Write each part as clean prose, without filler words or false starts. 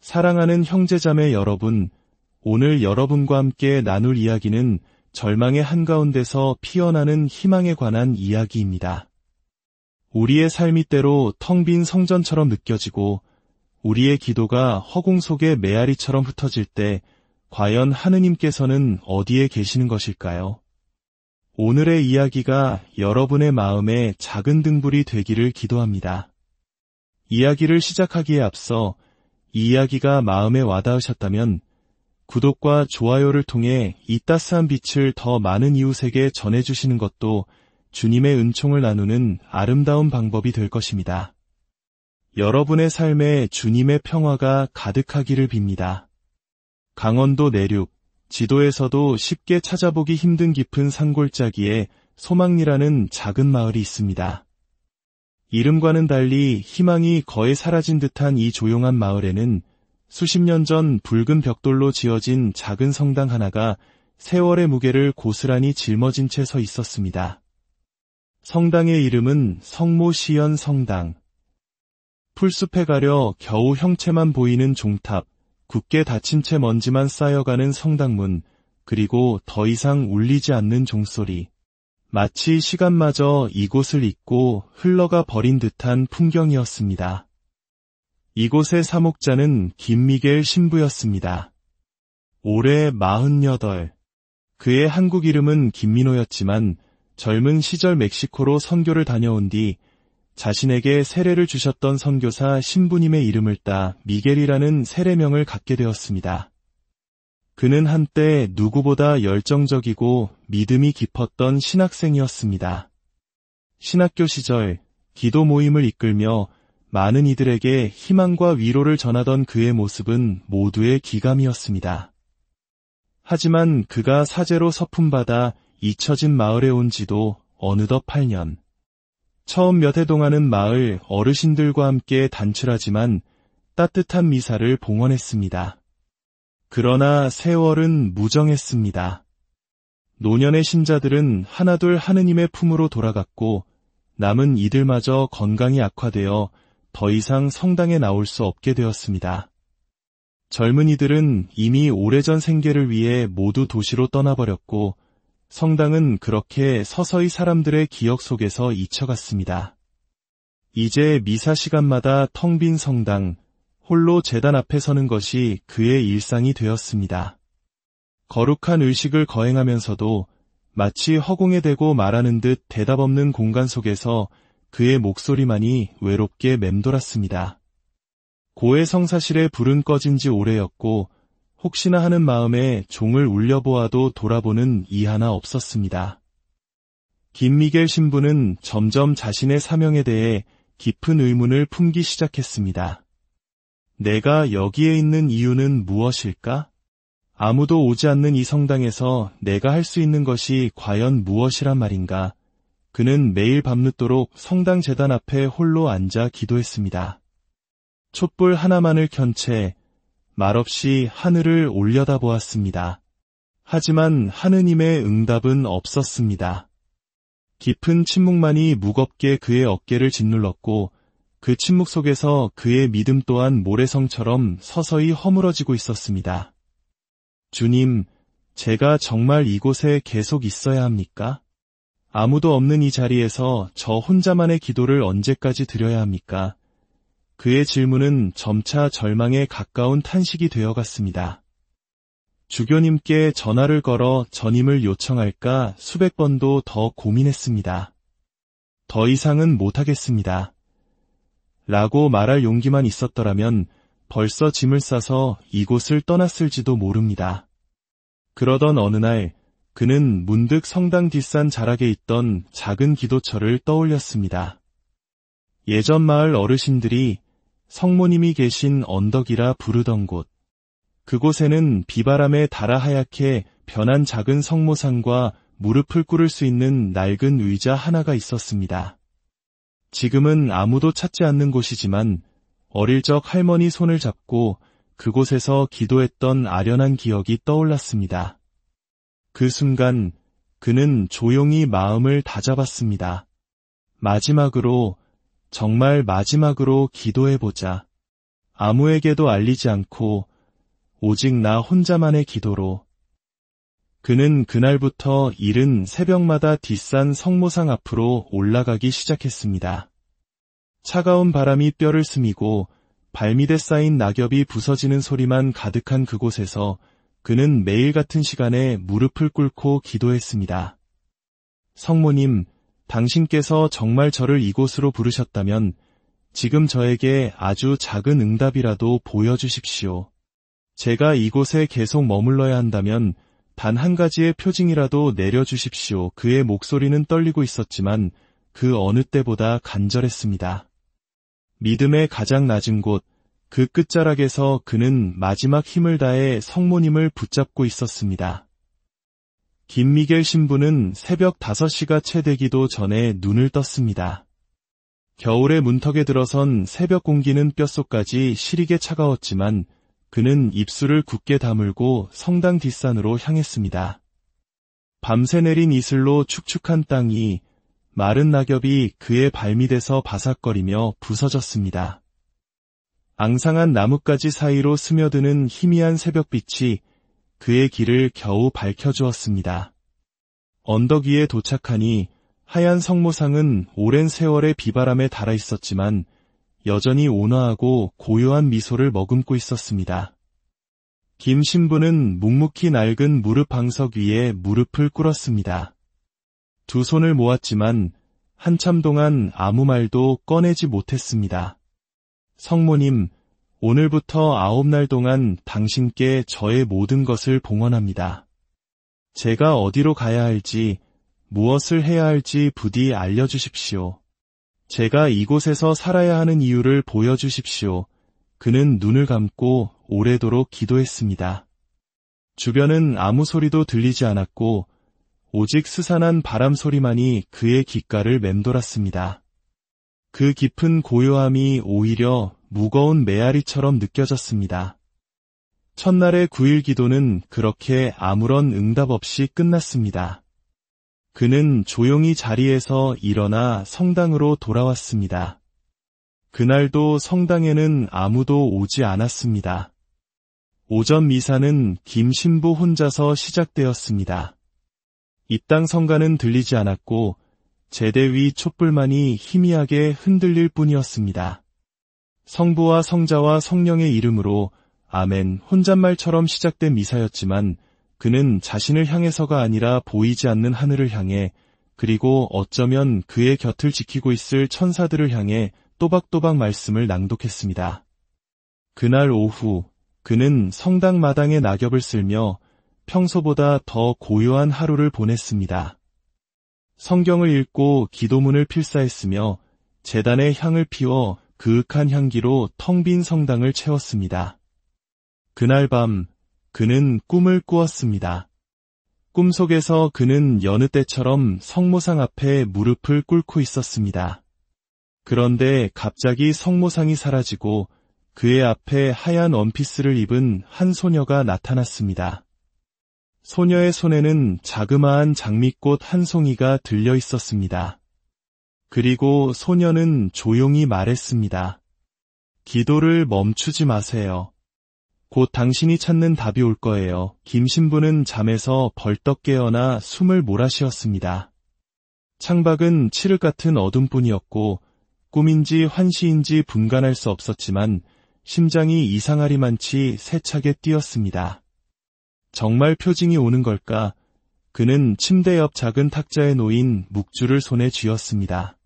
사랑하는 형제자매 여러분, 오늘 여러분과 함께 나눌 이야기는 절망의 한가운데서 피어나는 희망에 관한 이야기입니다. 우리의 삶이 때로 텅 빈 성전처럼 느껴지고 우리의 기도가 허공 속의 메아리처럼 흩어질 때 과연 하느님께서는 어디에 계시는 것일까요? 오늘의 이야기가 여러분의 마음에 작은 등불이 되기를 기도합니다. 이야기를 시작하기에 앞서 이 이야기가 마음에 와닿으셨다면 구독과 좋아요를 통해 이 따스한 빛을 더 많은 이웃에게 전해주시는 것도 주님의 은총을 나누는 아름다운 방법이 될 것입니다. 여러분의 삶에 주님의 평화가 가득하기를 빕니다. 강원도 내륙, 지도에서도 쉽게 찾아보기 힘든 깊은 산골짜기에 소망리라는 작은 마을이 있습니다. 이름과는 달리 희망이 거의 사라진 듯한 이 조용한 마을에는 수십 년 전 붉은 벽돌로 지어진 작은 성당 하나가 세월의 무게를 고스란히 짊어진 채 서 있었습니다. 성당의 이름은 성모시연 성당. 풀숲에 가려 겨우 형체만 보이는 종탑, 굳게 닫힌 채 먼지만 쌓여가는 성당문, 그리고 더 이상 울리지 않는 종소리. 마치 시간마저 이곳을 잊고 흘러가 버린 듯한 풍경이었습니다. 이곳의 사목자는 김미겔 신부였습니다. 올해 48. 그의 한국 이름은 김민호였지만 젊은 시절 멕시코로 선교를 다녀온 뒤 자신에게 세례를 주셨던 선교사 신부님의 이름을 따 미겔이라는 세례명을 갖게 되었습니다. 그는 한때 누구보다 열정적이고 믿음이 깊었던 신학생이었습니다. 신학교 시절 기도 모임을 이끌며 많은 이들에게 희망과 위로를 전하던 그의 모습은 모두의 기감이었습니다. 하지만 그가 사제로 서품받아 잊혀진 마을에 온 지도 어느덧 8년. 처음 몇 해 동안은 마을 어르신들과 함께 단출하지만 따뜻한 미사를 봉헌했습니다. 그러나 세월은 무정했습니다. 노년의 신자들은 하나둘 하느님의 품으로 돌아갔고 남은 이들마저 건강이 악화되어 더 이상 성당에 나올 수 없게 되었습니다. 젊은이들은 이미 오래전 생계를 위해 모두 도시로 떠나버렸고 성당은 그렇게 서서히 사람들의 기억 속에서 잊혀갔습니다. 이제 미사 시간마다 텅 빈 성당, 홀로 제단 앞에 서는 것이 그의 일상이 되었습니다. 거룩한 의식을 거행하면서도 마치 허공에 대고 말하는 듯 대답 없는 공간 속에서 그의 목소리만이 외롭게 맴돌았습니다. 고해 성사실의 불은 꺼진 지 오래였고 혹시나 하는 마음에 종을 울려보아도 돌아보는 이 하나 없었습니다. 김미겔 신부는 점점 자신의 사명에 대해 깊은 의문을 품기 시작했습니다. 내가 여기에 있는 이유는 무엇일까? 아무도 오지 않는 이 성당에서 내가 할 수 있는 것이 과연 무엇이란 말인가? 그는 매일 밤늦도록 성당 제단 앞에 홀로 앉아 기도했습니다. 촛불 하나만을 켠 채 말없이 하늘을 올려다보았습니다. 하지만 하느님의 응답은 없었습니다. 깊은 침묵만이 무겁게 그의 어깨를 짓눌렀고 그 침묵 속에서 그의 믿음 또한 모래성처럼 서서히 허물어지고 있었습니다. 주님, 제가 정말 이곳에 계속 있어야 합니까? 아무도 없는 이 자리에서 저 혼자만의 기도를 언제까지 드려야 합니까? 그의 질문은 점차 절망에 가까운 탄식이 되어갔습니다. 주교님께 전화를 걸어 전임을 요청할까 수백 번도 더 고민했습니다. 더 이상은 못하겠습니다. 라고 말할 용기만 있었더라면 벌써 짐을 싸서 이곳을 떠났을지도 모릅니다. 그러던 어느 날 그는 문득 성당 뒷산 자락에 있던 작은 기도처를 떠올렸습니다. 예전 마을 어르신들이 성모님이 계신 언덕이라 부르던 곳. 그곳에는 비바람에 달아 하얗게 변한 작은 성모상과 무릎을 꿇을 수 있는 낡은 의자 하나가 있었습니다. 지금은 아무도 찾지 않는 곳이지만 어릴 적 할머니 손을 잡고 그곳에서 기도했던 아련한 기억이 떠올랐습니다. 그 순간 그는 조용히 마음을 다잡았습니다. 마지막으로, 정말 마지막으로 기도해보자. 아무에게도 알리지 않고 오직 나 혼자만의 기도로. 그는 그날부터 이른 새벽마다 뒷산 성모상 앞으로 올라가기 시작했습니다. 차가운 바람이 뼈를 스미고 발밑에 쌓인 낙엽이 부서지는 소리만 가득한 그곳에서 그는 매일 같은 시간에 무릎을 꿇고 기도했습니다. 성모님, 당신께서 정말 저를 이곳으로 부르셨다면 지금 저에게 아주 작은 응답이라도 보여주십시오. 제가 이곳에 계속 머물러야 한다면 단 한 가지의 표징이라도 내려주십시오. 그의 목소리는 떨리고 있었지만 그 어느 때보다 간절했습니다. 믿음의 가장 낮은 곳, 그 끝자락에서 그는 마지막 힘을 다해 성모님을 붙잡고 있었습니다. 김미겔 신부는 새벽 5시가 채 되기도 전에 눈을 떴습니다. 겨울의 문턱에 들어선 새벽 공기는 뼛속까지 시리게 차가웠지만 그는 입술을 굳게 다물고 성당 뒷산으로 향했습니다. 밤새 내린 이슬로 축축한 땅이 마른 낙엽이 그의 발밑에서 바삭거리며 부서졌습니다. 앙상한 나뭇가지 사이로 스며드는 희미한 새벽빛이 그의 길을 겨우 밝혀주었습니다. 언덕 위에 도착하니 하얀 성모상은 오랜 세월의 비바람에 닳아 있었지만 여전히 온화하고 고요한 미소를 머금고 있었습니다. 김 신부는 묵묵히 낡은 무릎 방석 위에 무릎을 꿇었습니다. 두 손을 모았지만 한참 동안 아무 말도 꺼내지 못했습니다. 성모님, 오늘부터 9날 동안 당신께 저의 모든 것을 봉헌합니다. 제가 어디로 가야 할지, 무엇을 해야 할지 부디 알려주십시오. 제가 이곳에서 살아야 하는 이유를 보여주십시오. 그는 눈을 감고 오래도록 기도했습니다. 주변은 아무 소리도 들리지 않았고 오직 스산한 바람 소리만이 그의 귓가를 맴돌았습니다. 그 깊은 고요함이 오히려 무거운 메아리처럼 느껴졌습니다. 첫날의 9일 기도는 그렇게 아무런 응답 없이 끝났습니다. 그는 조용히 자리에서 일어나 성당으로 돌아왔습니다. 그날도 성당에는 아무도 오지 않았습니다. 오전 미사는 김 신부 혼자서 시작되었습니다. 이 땅 성가는 들리지 않았고 제대 위 촛불만이 희미하게 흔들릴 뿐이었습니다. 성부와 성자와 성령의 이름으로 아멘 혼잣말처럼 시작된 미사였지만 그는 자신을 향해서가 아니라 보이지 않는 하늘을 향해 그리고 어쩌면 그의 곁을 지키고 있을 천사들을 향해 또박또박 말씀을 낭독했습니다. 그날 오후 그는 성당 마당에 낙엽을 쓸며 평소보다 더 고요한 하루를 보냈습니다. 성경을 읽고 기도문을 필사했으며 제단에 향을 피워 그윽한 향기로 텅 빈 성당을 채웠습니다. 그날 밤 그는 꿈을 꾸었습니다. 꿈속에서 그는 여느 때처럼 성모상 앞에 무릎을 꿇고 있었습니다. 그런데 갑자기 성모상이 사라지고 그의 앞에 하얀 원피스를 입은 한 소녀가 나타났습니다. 소녀의 손에는 자그마한 장미꽃 한 송이가 들려 있었습니다. 그리고 소녀는 조용히 말했습니다. 기도를 멈추지 마세요. 곧 당신이 찾는 답이 올 거예요. 김 신부는 잠에서 벌떡 깨어나 숨을 몰아쉬었습니다. 창밖은 칠흑 같은 어둠뿐이었고 꿈인지 환시인지 분간할 수 없었지만 심장이 이상하리만치 세차게 뛰었습니다. 정말 표징이 오는 걸까? 그는 침대 옆 작은 탁자에 놓인 묵주를 손에 쥐었습니다.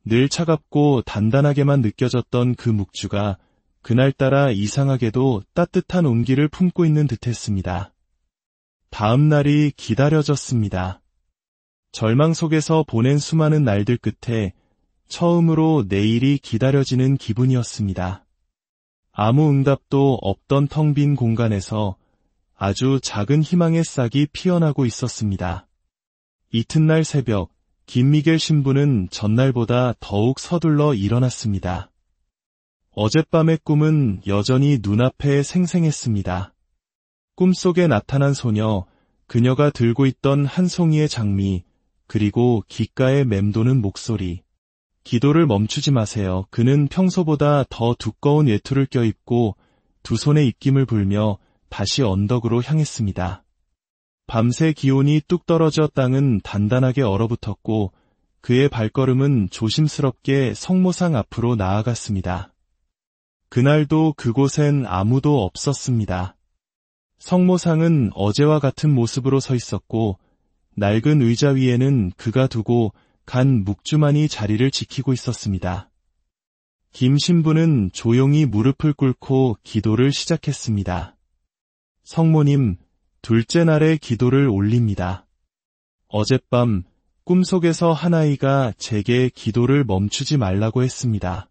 늘 차갑고 단단하게만 느껴졌던 그 묵주가 그날따라 이상하게도 따뜻한 온기를 품고 있는 듯했습니다. 다음 날이 기다려졌습니다. 절망 속에서 보낸 수많은 날들 끝에 처음으로 내일이 기다려지는 기분이었습니다. 아무 응답도 없던 텅 빈 공간에서 아주 작은 희망의 싹이 피어나고 있었습니다. 이튿날 새벽, 김미겔 신부는 전날보다 더욱 서둘러 일어났습니다. 어젯밤의 꿈은 여전히 눈앞에 생생했습니다. 꿈속에 나타난 소녀, 그녀가 들고 있던 한 송이의 장미, 그리고 귓가에 맴도는 목소리. 기도를 멈추지 마세요. 그는 평소보다 더 두꺼운 외투를 껴입고 두 손에 입김을 불며 다시 언덕으로 향했습니다. 밤새 기온이 뚝 떨어져 땅은 단단하게 얼어붙었고 그의 발걸음은 조심스럽게 성모상 앞으로 나아갔습니다. 그날도 그곳엔 아무도 없었습니다. 성모상은 어제와 같은 모습으로 서 있었고 낡은 의자 위에는 그가 두고 간 묵주만이 자리를 지키고 있었습니다. 김 신부는 조용히 무릎을 꿇고 기도를 시작했습니다. 성모님, 둘째 날에 기도를 올립니다. 어젯밤 꿈속에서 한 아이가 제게 기도를 멈추지 말라고 했습니다.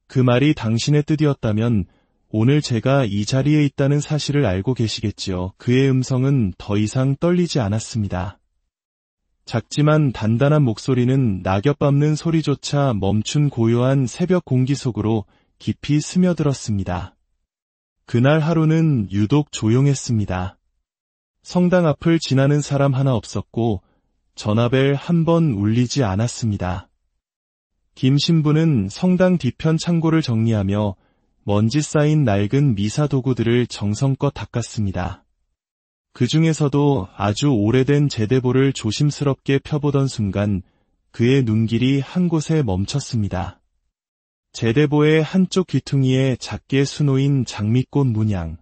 그 말이 당신의 뜻이었다면 오늘 제가 이 자리에 있다는 사실을 알고 계시겠지요. 그의 음성은 더 이상 떨리지 않았습니다. 작지만 단단한 목소리는 낙엽 밟는 소리조차 멈춘 고요한 새벽 공기 속으로 깊이 스며들었습니다. 그날 하루는 유독 조용했습니다. 성당 앞을 지나는 사람 하나 없었고 전화벨 한 번 울리지 않았습니다. 김 신부는 성당 뒤편 창고를 정리하며 먼지 쌓인 낡은 미사 도구들을 정성껏 닦았습니다. 그 중에서도 아주 오래된 제대보를 조심스럽게 펴보던 순간 그의 눈길이 한 곳에 멈췄습니다. 제대보의 한쪽 귀퉁이에 작게 수놓인 장미꽃 문양.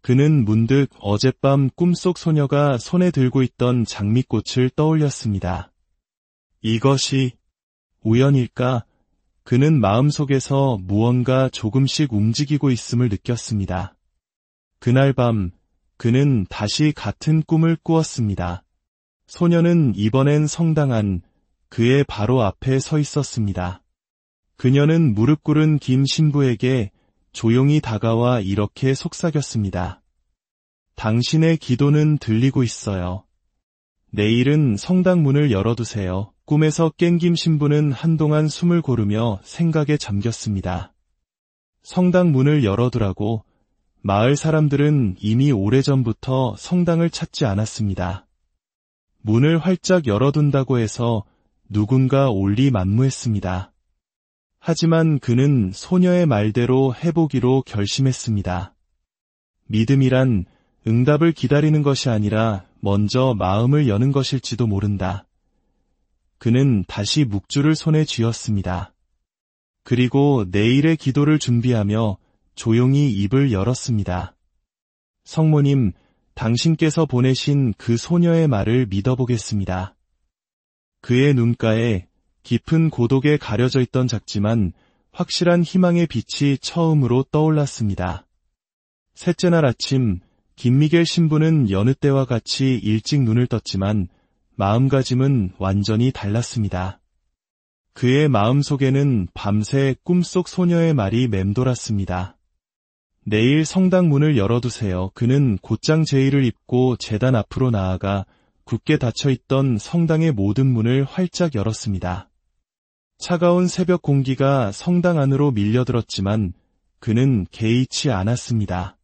그는 문득 어젯밤 꿈속 소녀가 손에 들고 있던 장미꽃을 떠올렸습니다. 이것이 우연일까? 그는 마음속에서 무언가 조금씩 움직이고 있음을 느꼈습니다. 그날 밤 그는 다시 같은 꿈을 꾸었습니다. 소녀는 이번엔 성당 안 그의 바로 앞에 서 있었습니다. 그녀는 무릎 꿇은 김 신부에게 조용히 다가와 이렇게 속삭였습니다. 당신의 기도는 들리고 있어요. 내일은 성당 문을 열어두세요. 꿈에서 깬 김 신부는 한동안 숨을 고르며 생각에 잠겼습니다. 성당 문을 열어두라고. 마을 사람들은 이미 오래전부터 성당을 찾지 않았습니다. 문을 활짝 열어둔다고 해서 누군가 올리 만무했습니다. 하지만 그는 소녀의 말대로 해보기로 결심했습니다. 믿음이란 응답을 기다리는 것이 아니라 먼저 마음을 여는 것일지도 모른다. 그는 다시 묵주를 손에 쥐었습니다. 그리고 내일의 기도를 준비하며 조용히 입을 열었습니다. 성모님, 당신께서 보내신 그 소녀의 말을 믿어보겠습니다. 그의 눈가에 깊은 고독에 가려져 있던 작지만 확실한 희망의 빛이 처음으로 떠올랐습니다. 셋째 날 아침, 김미겔 신부는 여느 때와 같이 일찍 눈을 떴지만 마음가짐은 완전히 달랐습니다. 그의 마음속에는 밤새 꿈속 소녀의 말이 맴돌았습니다. 내일 성당 문을 열어두세요. 그는 곧장 제의를 입고 제단 앞으로 나아가 굳게 닫혀있던 성당의 모든 문을 활짝 열었습니다. 차가운 새벽 공기가 성당 안으로 밀려들었지만 그는 개의치 않았습니다.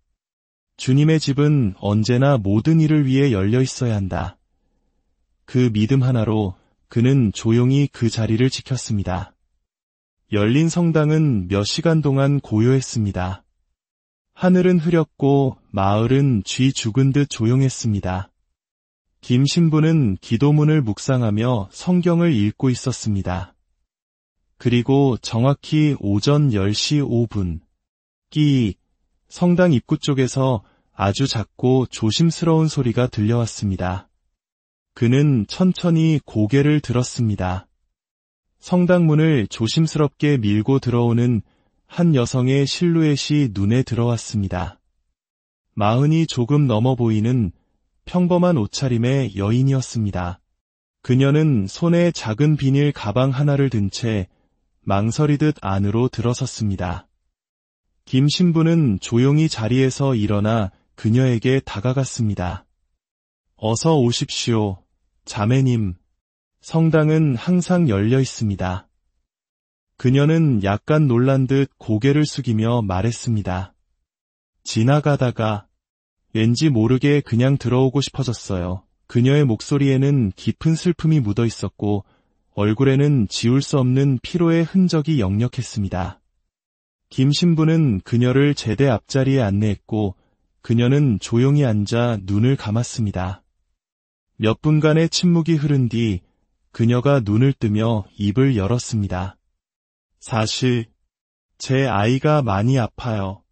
주님의 집은 언제나 모든 일을 위해 열려 있어야 한다. 그 믿음 하나로 그는 조용히 그 자리를 지켰습니다. 열린 성당은 몇 시간 동안 고요했습니다. 하늘은 흐렸고 마을은 쥐 죽은 듯 조용했습니다. 김 신부는 기도문을 묵상하며 성경을 읽고 있었습니다. 그리고 정확히 오전 10시 5분, 성당 입구 쪽에서 아주 작고 조심스러운 소리가 들려왔습니다. 그는 천천히 고개를 들었습니다. 성당 문을 조심스럽게 밀고 들어오는 한 여성의 실루엣이 눈에 들어왔습니다. 마흔이 조금 넘어 보이는 평범한 옷차림의 여인이었습니다. 그녀는 손에 작은 비닐 가방 하나를 든 채 망설이듯 안으로 들어섰습니다. 김 신부는 조용히 자리에서 일어나 그녀에게 다가갔습니다. 어서 오십시오, 자매님. 성당은 항상 열려 있습니다. 그녀는 약간 놀란 듯 고개를 숙이며 말했습니다. 지나가다가 왠지 모르게 그냥 들어오고 싶어졌어요. 그녀의 목소리에는 깊은 슬픔이 묻어 있었고 얼굴에는 지울 수 없는 피로의 흔적이 역력했습니다. 김 신부는 그녀를 제대 앞자리에 안내했고 그녀는 조용히 앉아 눈을 감았습니다. 몇 분간의 침묵이 흐른 뒤 그녀가 눈을 뜨며 입을 열었습니다. 사실 제 아이가 많이 아파요.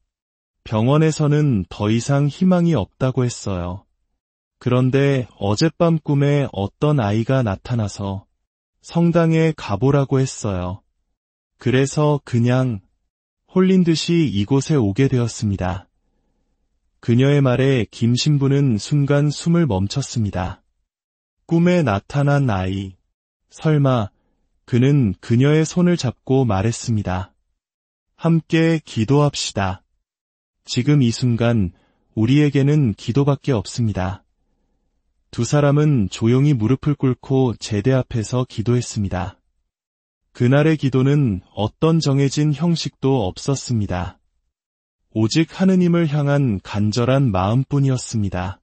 병원에서는 더 이상 희망이 없다고 했어요. 그런데 어젯밤 꿈에 어떤 아이가 나타나서 성당에 가보라고 했어요. 그래서 그냥 홀린 듯이 이곳에 오게 되었습니다. 그녀의 말에 김 신부는 순간 숨을 멈췄습니다. 꿈에 나타난 아이. 설마 그는 그녀의 손을 잡고 말했습니다. 함께 기도합시다. 지금 이 순간 우리에게는 기도밖에 없습니다. 두 사람은 조용히 무릎을 꿇고 제대 앞에서 기도했습니다. 그날의 기도는 어떤 정해진 형식도 없었습니다. 오직 하느님을 향한 간절한 마음뿐이었습니다.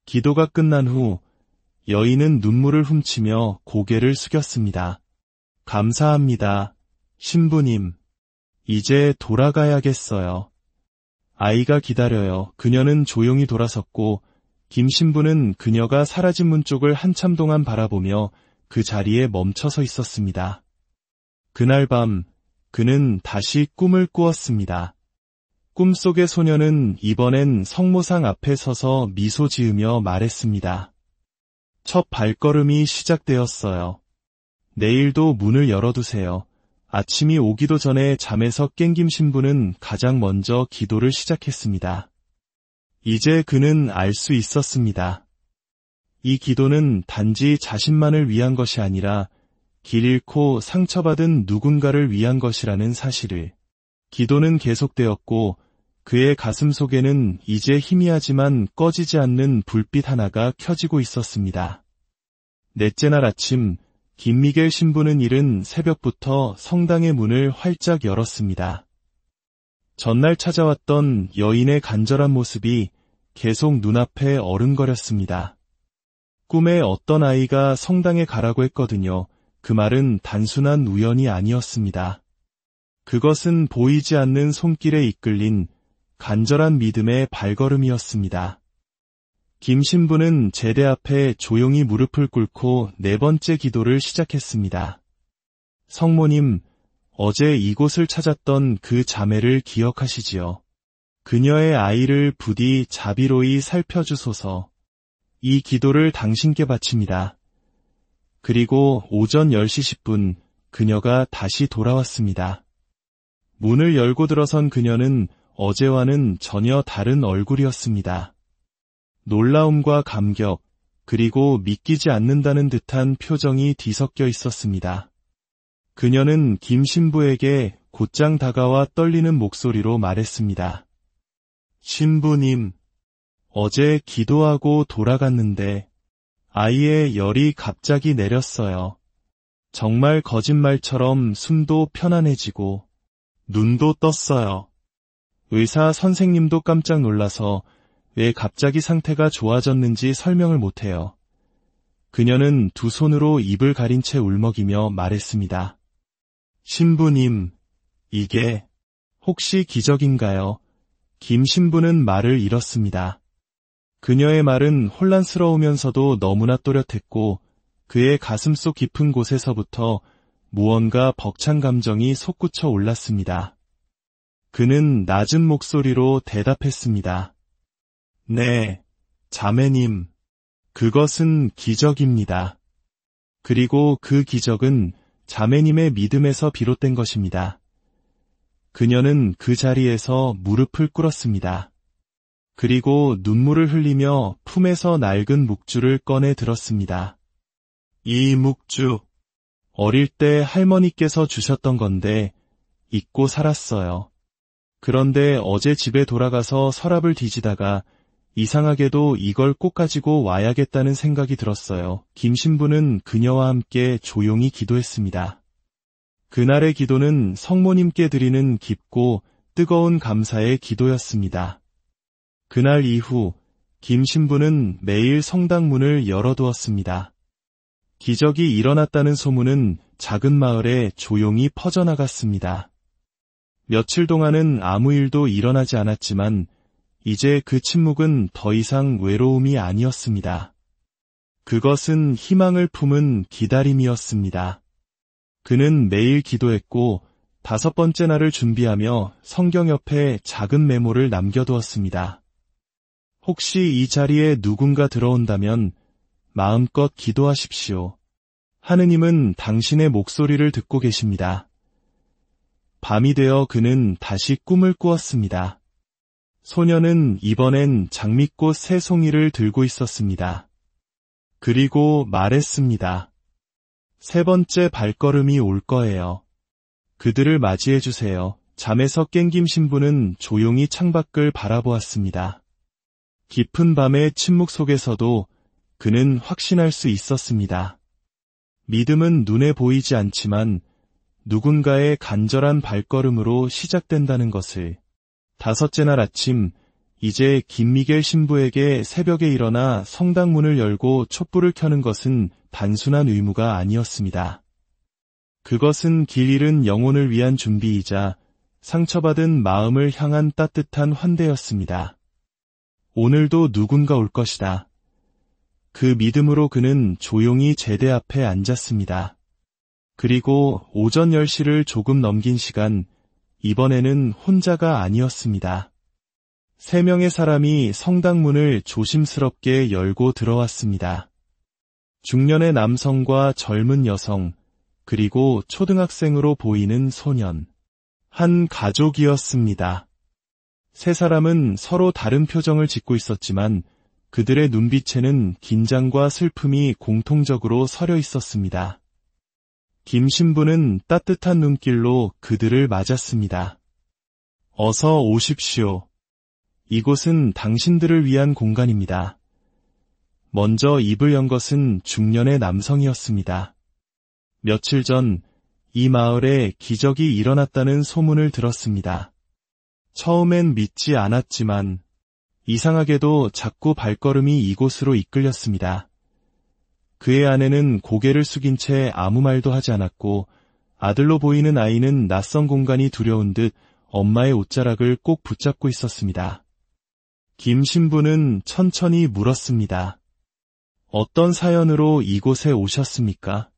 기도가 끝난 후 여인은 눈물을 훔치며 고개를 숙였습니다. 감사합니다, 신부님. 이제 돌아가야겠어요. 아이가 기다려요. 그녀는 조용히 돌아섰고 김 신부는 그녀가 사라진 문 쪽을 한참 동안 바라보며 그 자리에 멈춰서 있었습니다. 그날 밤 그는 다시 꿈을 꾸었습니다. 꿈속의 소녀는 이번엔 성모상 앞에 서서 미소 지으며 말했습니다. 첫 발걸음이 시작되었어요. 내일도 문을 열어두세요. 아침이 오기도 전에 잠에서 깬 김 신부는 가장 먼저 기도를 시작했습니다. 이제 그는 알 수 있었습니다. 이 기도는 단지 자신만을 위한 것이 아니라 길 잃고 상처받은 누군가를 위한 것이라는 사실을. 기도는 계속되었고 그의 가슴 속에는 이제 희미하지만 꺼지지 않는 불빛 하나가 켜지고 있었습니다. 넷째 날 아침, 김미겔 신부는 이른 새벽부터 성당의 문을 활짝 열었습니다. 전날 찾아왔던 여인의 간절한 모습이 계속 눈앞에 어른거렸습니다. 꿈에 어떤 아이가 성당에 가라고 했거든요. 그 말은 단순한 우연이 아니었습니다. 그것은 보이지 않는 손길에 이끌린 간절한 믿음의 발걸음이었습니다. 김 신부는 제대 앞에 조용히 무릎을 꿇고 네 번째 기도를 시작했습니다. 성모님, 어제 이곳을 찾았던 그 자매를 기억하시지요? 그녀의 아이를 부디 자비로이 살펴주소서. 이 기도를 당신께 바칩니다. 그리고 오전 10시 10분 그녀가 다시 돌아왔습니다. 문을 열고 들어선 그녀는 어제와는 전혀 다른 얼굴이었습니다. 놀라움과 감격, 그리고 믿기지 않는다는 듯한 표정이 뒤섞여 있었습니다. 그녀는 김 신부에게 곧장 다가와 떨리는 목소리로 말했습니다. 신부님, 어제 기도하고 돌아갔는데 아이의 열이 갑자기 내렸어요. 정말 거짓말처럼 숨도 편안해지고 눈도 떴어요. 의사 선생님도 깜짝 놀라서 왜 갑자기 상태가 좋아졌는지 설명을 못해요. 그녀는 두 손으로 입을 가린 채 울먹이며 말했습니다. 신부님, 이게 혹시 기적인가요? 김 신부는 말을 잃었습니다. 그녀의 말은 혼란스러우면서도 너무나 또렷했고 그의 가슴속 깊은 곳에서부터 무언가 벅찬 감정이 솟구쳐 올랐습니다. 그는 낮은 목소리로 대답했습니다. 네, 자매님, 그것은 기적입니다. 그리고 그 기적은 자매님의 믿음에서 비롯된 것입니다. 그녀는 그 자리에서 무릎을 꿇었습니다. 그리고 눈물을 흘리며 품에서 낡은 묵주를 꺼내 들었습니다. 이 묵주, 어릴 때 할머니께서 주셨던 건데 잊고 살았어요. 그런데 어제 집에 돌아가서 서랍을 뒤지다가 이상하게도 이걸 꼭 가지고 와야겠다는 생각이 들었어요. 김 신부는 그녀와 함께 조용히 기도했습니다. 그날의 기도는 성모님께 드리는 깊고 뜨거운 감사의 기도였습니다. 그날 이후 김 신부는 매일 성당 문을 열어두었습니다. 기적이 일어났다는 소문은 작은 마을에 조용히 퍼져나갔습니다. 며칠 동안은 아무 일도 일어나지 않았지만 이제 그 침묵은 더 이상 외로움이 아니었습니다. 그것은 희망을 품은 기다림이었습니다. 그는 매일 기도했고 5번째 날을 준비하며 성경 옆에 작은 메모를 남겨두었습니다. 혹시 이 자리에 누군가 들어온다면 마음껏 기도하십시오. 하느님은 당신의 목소리를 듣고 계십니다. 밤이 되어 그는 다시 꿈을 꾸었습니다. 소녀는 이번엔 장미꽃 3송이를 들고 있었습니다. 그리고 말했습니다. 3번째 발걸음이 올 거예요. 그들을 맞이해 주세요. 잠에서 깬 김 신부는 조용히 창밖을 바라보았습니다. 깊은 밤의 침묵 속에서도 그는 확신할 수 있었습니다. 믿음은 눈에 보이지 않지만 누군가의 간절한 발걸음으로 시작된다는 것을. 5째 날 아침, 이제 김미겔 신부에게 새벽에 일어나 성당 문을 열고 촛불을 켜는 것은 단순한 의무가 아니었습니다. 그것은 길 잃은 영혼을 위한 준비이자 상처받은 마음을 향한 따뜻한 환대였습니다. 오늘도 누군가 올 것이다. 그 믿음으로 그는 조용히 제대 앞에 앉았습니다. 그리고 오전 10시를 조금 넘긴 시간, 이번에는 혼자가 아니었습니다. 3명의 사람이 성당 문을 조심스럽게 열고 들어왔습니다. 중년의 남성과 젊은 여성, 그리고 초등학생으로 보이는 소년. 한 가족이었습니다. 3사람은 서로 다른 표정을 짓고 있었지만 그들의 눈빛에는 긴장과 슬픔이 공통적으로 서려 있었습니다. 김 신부는 따뜻한 눈길로 그들을 맞았습니다. 어서 오십시오. 이곳은 당신들을 위한 공간입니다. 먼저 입을 연 것은 중년의 남성이었습니다. 며칠 전 이 마을에 기적이 일어났다는 소문을 들었습니다. 처음엔 믿지 않았지만 이상하게도 자꾸 발걸음이 이곳으로 이끌렸습니다. 그의 아내는 고개를 숙인 채 아무 말도 하지 않았고 아들로 보이는 아이는 낯선 공간이 두려운 듯 엄마의 옷자락을 꼭 붙잡고 있었습니다. 김 신부는 천천히 물었습니다. 어떤 사연으로 이곳에 오셨습니까?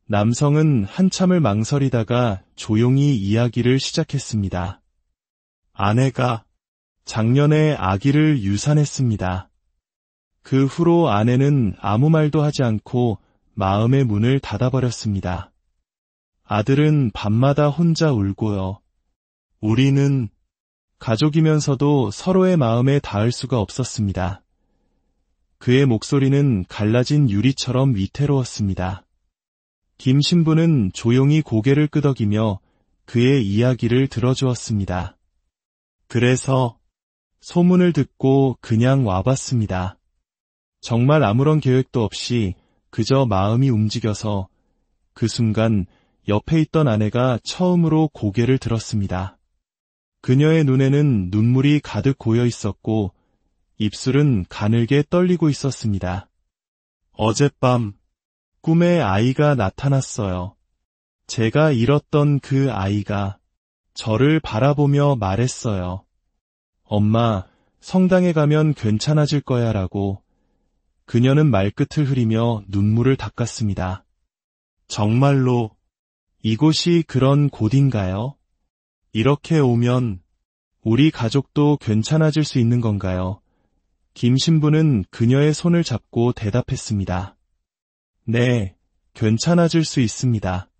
남성은 한참을 망설이다가 조용히 이야기를 시작했습니다. 아내가 작년에 아기를 유산했습니다. 그 후로 아내는 아무 말도 하지 않고 마음의 문을 닫아버렸습니다. 아들은 밤마다 혼자 울고요. 우리는 가족이면서도 서로의 마음에 닿을 수가 없었습니다. 그의 목소리는 갈라진 유리처럼 위태로웠습니다. 김 신부는 조용히 고개를 끄덕이며 그의 이야기를 들어주었습니다. 그래서 소문을 듣고 그냥 와봤습니다. 정말 아무런 계획도 없이 그저 마음이 움직여서 그 순간 옆에 있던 아내가 처음으로 고개를 들었습니다. 그녀의 눈에는 눈물이 가득 고여 있었고 입술은 가늘게 떨리고 있었습니다. 어젯밤 꿈에 아이가 나타났어요. 제가 잃었던 그 아이가 저를 바라보며 말했어요. 엄마, 성당에 가면 괜찮아질 거야 라고. 그녀는 말끝을 흐리며 눈물을 닦았습니다. 정말로 이곳이 그런 곳인가요? 이렇게 오면 우리 가족도 괜찮아질 수 있는 건가요? 김 신부는 그녀의 손을 잡고 대답했습니다. 네, 괜찮아질 수 있습니다.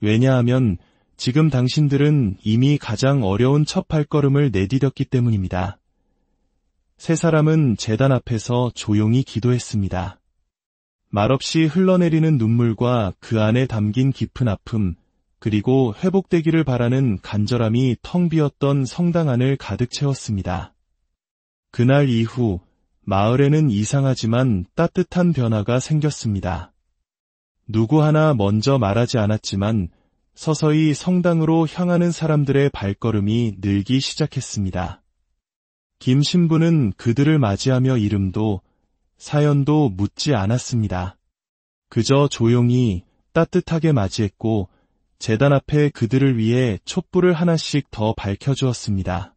왜냐하면 지금 당신들은 이미 가장 어려운 첫 발걸음을 내디뎠기 때문입니다. 3사람은 제단 앞에서 조용히 기도했습니다. 말없이 흘러내리는 눈물과 그 안에 담긴 깊은 아픔, 그리고 회복되기를 바라는 간절함이 텅 비었던 성당 안을 가득 채웠습니다. 그날 이후 마을에는 이상하지만 따뜻한 변화가 생겼습니다. 누구 하나 먼저 말하지 않았지만 서서히 성당으로 향하는 사람들의 발걸음이 늘기 시작했습니다. 김 신부는 그들을 맞이하며 이름도 사연도 묻지 않았습니다. 그저 조용히 따뜻하게 맞이했고 제단 앞에 그들을 위해 촛불을 하나씩 더 밝혀주었습니다.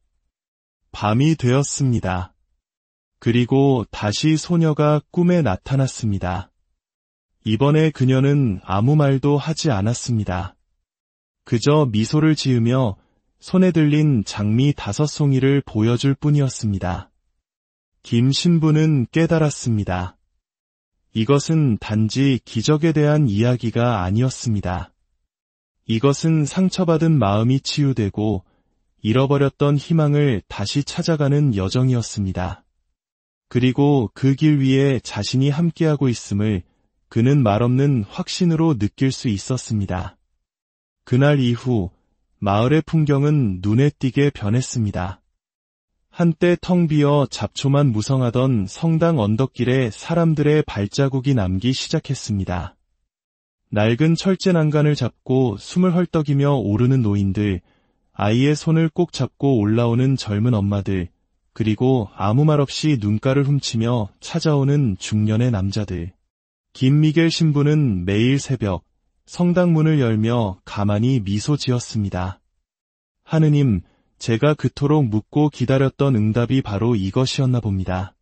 밤이 되었습니다. 그리고 다시 소녀가 꿈에 나타났습니다. 이번에 그녀는 아무 말도 하지 않았습니다. 그저 미소를 지으며 손에 들린 장미 5송이를 보여줄 뿐이었습니다. 김 신부는 깨달았습니다. 이것은 단지 기적에 대한 이야기가 아니었습니다. 이것은 상처받은 마음이 치유되고 잃어버렸던 희망을 다시 찾아가는 여정이었습니다. 그리고 그 길 위에 자신이 함께하고 있음을 그는 말없는 확신으로 느낄 수 있었습니다. 그날 이후 마을의 풍경은 눈에 띄게 변했습니다. 한때 텅 비어 잡초만 무성하던 성당 언덕길에 사람들의 발자국이 남기 시작했습니다. 낡은 철제 난간을 잡고 숨을 헐떡이며 오르는 노인들, 아이의 손을 꼭 잡고 올라오는 젊은 엄마들, 그리고 아무 말 없이 눈가를 훔치며 찾아오는 중년의 남자들. 김미겔 신부는 매일 새벽 성당 문을 열며 가만히 미소 지었습니다. 하느님, 제가 그토록 묻고 기다렸던 응답이 바로 이것이었나 봅니다.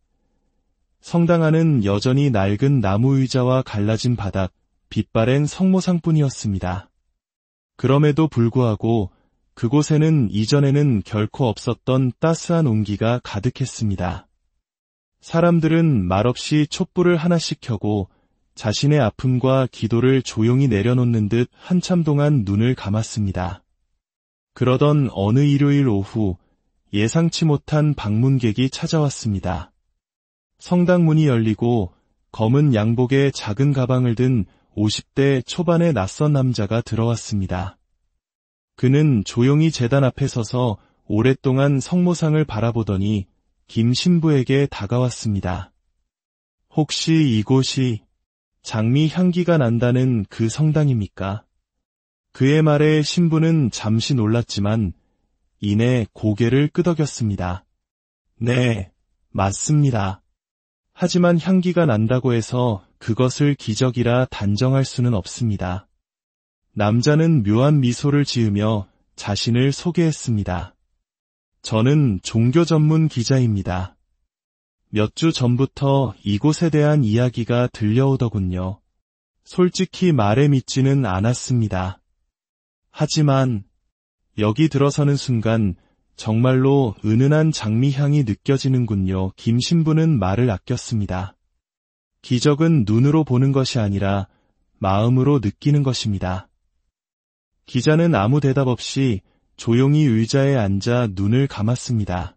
성당 안은 여전히 낡은 나무 의자와 갈라진 바닥, 빛바랜 성모상뿐이었습니다. 그럼에도 불구하고 그곳에는 이전에는 결코 없었던 따스한 온기가 가득했습니다. 사람들은 말없이 촛불을 하나씩 켜고 자신의 아픔과 기도를 조용히 내려놓는 듯 한참 동안 눈을 감았습니다. 그러던 어느 일요일 오후 예상치 못한 방문객이 찾아왔습니다. 성당 문이 열리고 검은 양복에 작은 가방을 든 50대 초반의 낯선 남자가 들어왔습니다. 그는 조용히 제단 앞에 서서 오랫동안 성모상을 바라보더니 김 신부에게 다가왔습니다. 혹시 이곳이 장미 향기가 난다는 그 성당입니까? 그의 말에 신부는 잠시 놀랐지만 이내 고개를 끄덕였습니다. 네, 맞습니다. 하지만 향기가 난다고 해서 그것을 기적이라 단정할 수는 없습니다. 남자는 묘한 미소를 지으며 자신을 소개했습니다. 저는 종교 전문 기자입니다. 몇 주 전부터 이곳에 대한 이야기가 들려오더군요. 솔직히 말에 믿지는 않았습니다. 하지만 여기 들어서는 순간 정말로 은은한 장미향이 느껴지는군요. 김 신부는 말을 아꼈습니다. 기적은 눈으로 보는 것이 아니라 마음으로 느끼는 것입니다. 기자는 아무 대답 없이 조용히 의자에 앉아 눈을 감았습니다.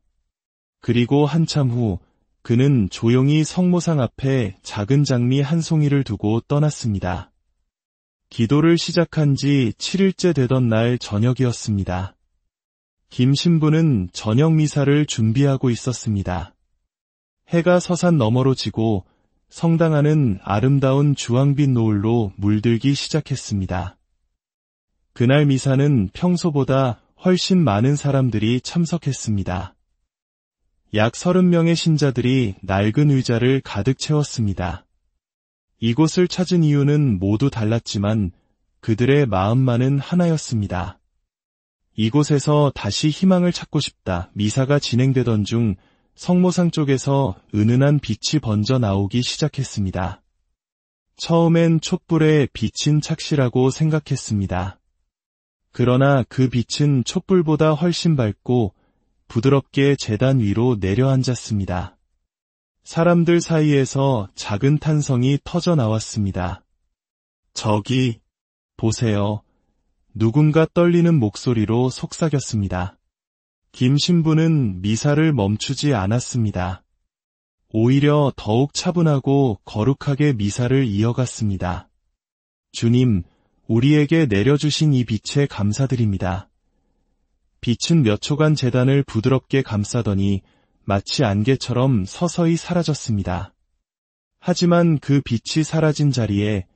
그리고 한참 후 그는 조용히 성모상 앞에 작은 장미 한 송이를 두고 떠났습니다. 기도를 시작한 지 7일째 되던 날 저녁이었습니다. 김 신부는 저녁 미사를 준비하고 있었습니다. 해가 서산 너머로 지고 성당 안은 아름다운 주황빛 노을로 물들기 시작했습니다. 그날 미사는 평소보다 훨씬 많은 사람들이 참석했습니다. 약 30명의 신자들이 낡은 의자를 가득 채웠습니다. 이곳을 찾은 이유는 모두 달랐지만 그들의 마음만은 하나였습니다. 이곳에서 다시 희망을 찾고 싶다. 미사가 진행되던 중 성모상 쪽에서 은은한 빛이 번져 나오기 시작했습니다. 처음엔 촛불에 빛인 착시라고 생각했습니다. 그러나 그 빛은 촛불보다 훨씬 밝고 부드럽게 제단 위로 내려앉았습니다. 사람들 사이에서 작은 탄성이 터져 나왔습니다. 저기, 보세요. 누군가 떨리는 목소리로 속삭였습니다. 김 신부는 미사를 멈추지 않았습니다. 오히려 더욱 차분하고 거룩하게 미사를 이어갔습니다. 주님, 우리에게 내려주신 이 빛에 감사드립니다. 빛은 몇 초간 제단을 부드럽게 감싸더니 마치 안개처럼 서서히 사라졌습니다. 하지만 그 빛이 사라진 자리에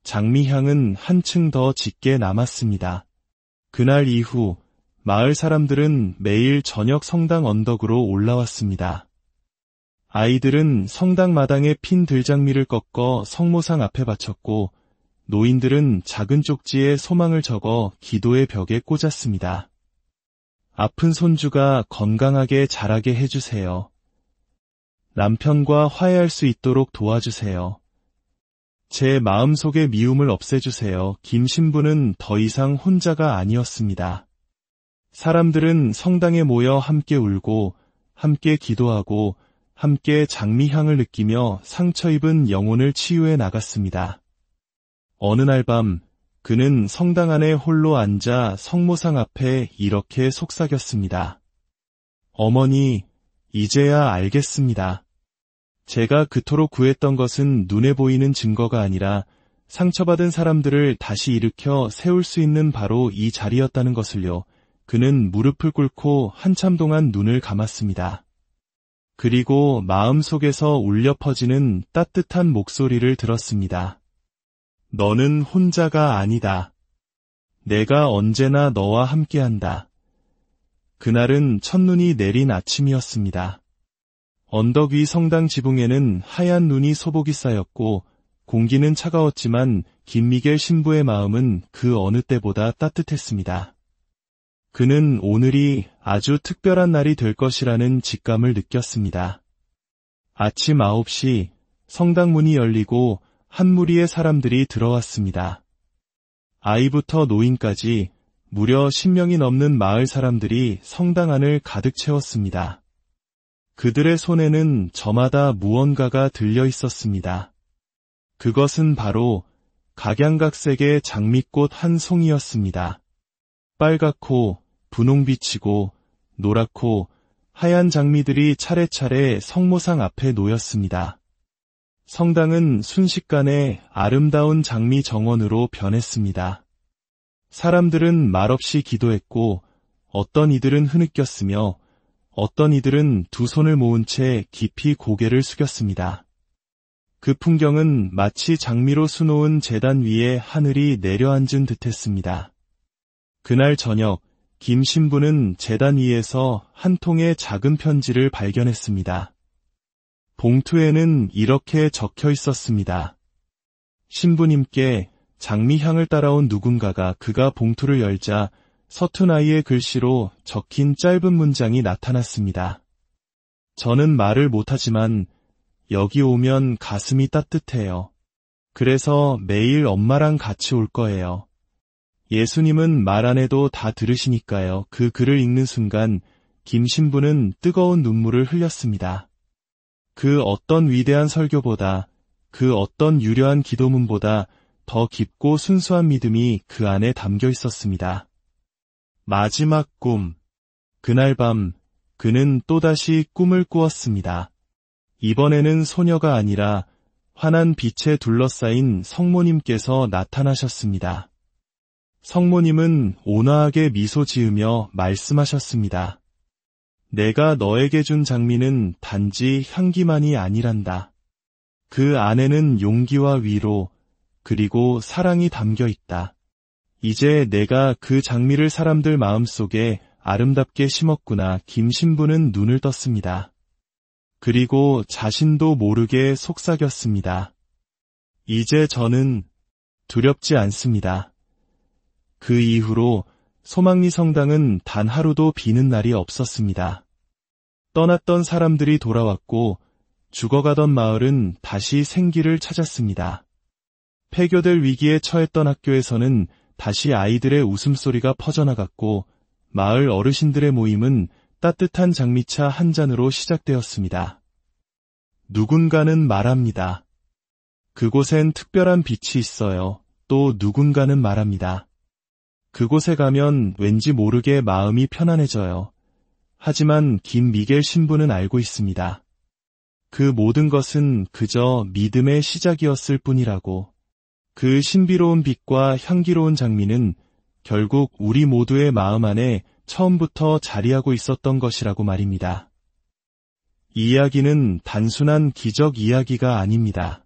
장미향은 한층 더 짙게 남았습니다. 그날 이후 마을 사람들은 매일 저녁 성당 언덕으로 올라왔습니다. 아이들은 성당 마당에 핀 들장미를 꺾어 성모상 앞에 바쳤고 노인들은 작은 쪽지에 소망을 적어 기도의 벽에 꽂았습니다. 아픈 손주가 건강하게 자라게 해주세요. 남편과 화해할 수 있도록 도와주세요. 제 마음속의 미움을 없애주세요. 김 신부는 더 이상 혼자가 아니었습니다. 사람들은 성당에 모여 함께 울고 함께 기도하고 함께 장미향을 느끼며 상처 입은 영혼을 치유해 나갔습니다. 어느 날 밤 그는 성당 안에 홀로 앉아 성모상 앞에 이렇게 속삭였습니다. 어머니, 이제야 알겠습니다. 제가 그토록 구했던 것은 눈에 보이는 증거가 아니라 상처받은 사람들을 다시 일으켜 세울 수 있는 바로 이 자리였다는 것을요. 그는 무릎을 꿇고 한참 동안 눈을 감았습니다. 그리고 마음속에서 울려 퍼지는 따뜻한 목소리를 들었습니다. 너는 혼자가 아니다. 내가 언제나 너와 함께한다. 그날은 첫눈이 내린 아침이었습니다. 언덕 위 성당 지붕에는 하얀 눈이 소복이 쌓였고 공기는 차가웠지만 김미겔 신부의 마음은 그 어느 때보다 따뜻했습니다. 그는 오늘이 아주 특별한 날이 될 것이라는 직감을 느꼈습니다. 아침 9시 성당 문이 열리고 한 무리의 사람들이 들어왔습니다. 아이부터 노인까지 무려 10명이 넘는 마을 사람들이 성당 안을 가득 채웠습니다. 그들의 손에는 저마다 무언가가 들려 있었습니다. 그것은 바로 각양각색의 장미꽃 한 송이였습니다. 빨갛고 분홍빛이고 노랗고 하얀 장미들이 차례차례 성모상 앞에 놓였습니다. 성당은 순식간에 아름다운 장미 정원으로 변했습니다. 사람들은 말없이 기도했고 어떤 이들은 흐느꼈으며 어떤 이들은 두 손을 모은 채 깊이 고개를 숙였습니다. 그 풍경은 마치 장미로 수놓은 제단 위에 하늘이 내려앉은 듯했습니다. 그날 저녁 김 신부는 제단 위에서 한 통의 작은 편지를 발견했습니다. 봉투에는 이렇게 적혀 있었습니다. 신부님께 장미향을 따라온 누군가가 그가 봉투를 열자 서툰 아이의 글씨로 적힌 짧은 문장이 나타났습니다. 저는 말을 못하지만 여기 오면 가슴이 따뜻해요. 그래서 매일 엄마랑 같이 올 거예요. 예수님은 말 안 해도 다 들으시니까요. 그 글을 읽는 순간 김 신부는 뜨거운 눈물을 흘렸습니다. 그 어떤 위대한 설교보다, 그 어떤 유려한 기도문보다 더 깊고 순수한 믿음이 그 안에 담겨 있었습니다. 마지막 꿈. 그날 밤 그는 또다시 꿈을 꾸었습니다. 이번에는 소녀가 아니라 환한 빛에 둘러싸인 성모님께서 나타나셨습니다. 성모님은 온화하게 미소 지으며 말씀하셨습니다. 내가 너에게 준 장미는 단지 향기만이 아니란다. 그 안에는 용기와 위로, 그리고 사랑이 담겨 있다. 이제 내가 그 장미를 사람들 마음속에 아름답게 심었구나. 김 신부는 눈을 떴습니다. 그리고 자신도 모르게 속삭였습니다. 이제 저는 두렵지 않습니다. 그 이후로 소망리 성당은 단 하루도 비는 날이 없었습니다. 떠났던 사람들이 돌아왔고 죽어가던 마을은 다시 생기를 찾았습니다. 폐교될 위기에 처했던 학교에서는 다시 아이들의 웃음소리가 퍼져나갔고 마을 어르신들의 모임은 따뜻한 장미차 한 잔으로 시작되었습니다. 누군가는 말합니다. 그곳엔 특별한 빛이 있어요. 또 누군가는 말합니다. 그곳에 가면 왠지 모르게 마음이 편안해져요. 하지만 김 미겔 신부는 알고 있습니다. 그 모든 것은 그저 믿음의 시작이었을 뿐이라고. 그 신비로운 빛과 향기로운 장미는 결국 우리 모두의 마음 안에 처음부터 자리하고 있었던 것이라고 말입니다. 이 이야기는 단순한 기적 이야기가 아닙니다.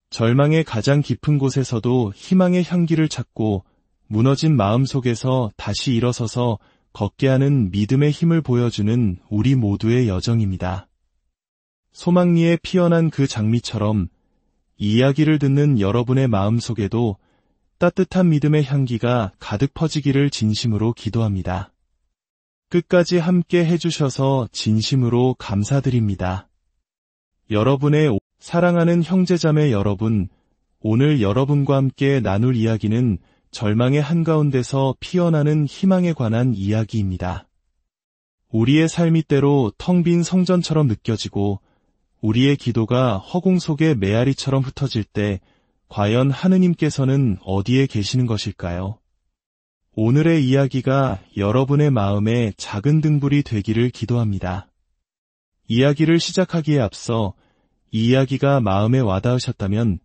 절망의 가장 깊은 곳에서도 희망의 향기를 찾고 무너진 마음 속에서 다시 일어서서 걷게 하는 믿음의 힘을 보여주는 우리 모두의 여정입니다. 소망리에 피어난 그 장미처럼 이 이야기를 듣는 여러분의 마음속에도 따뜻한 믿음의 향기가 가득 퍼지기를 진심으로 기도합니다. 끝까지 함께 해주셔서 진심으로 감사드립니다. 여러분의 사랑하는 형제자매 여러분, 오늘 여러분과 함께 나눌 이야기는 절망의 한가운데서 피어나는 희망에 관한 이야기입니다. 우리의 삶이 때로 텅 빈 성전처럼 느껴지고 우리의 기도가 허공 속의 메아리처럼 흩어질 때 과연 하느님께서는 어디에 계시는 것일까요? 오늘의 이야기가 여러분의 마음에 작은 등불이 되기를 기도합니다. 이야기를 시작하기에 앞서 이 이야기가 마음에 와닿으셨다면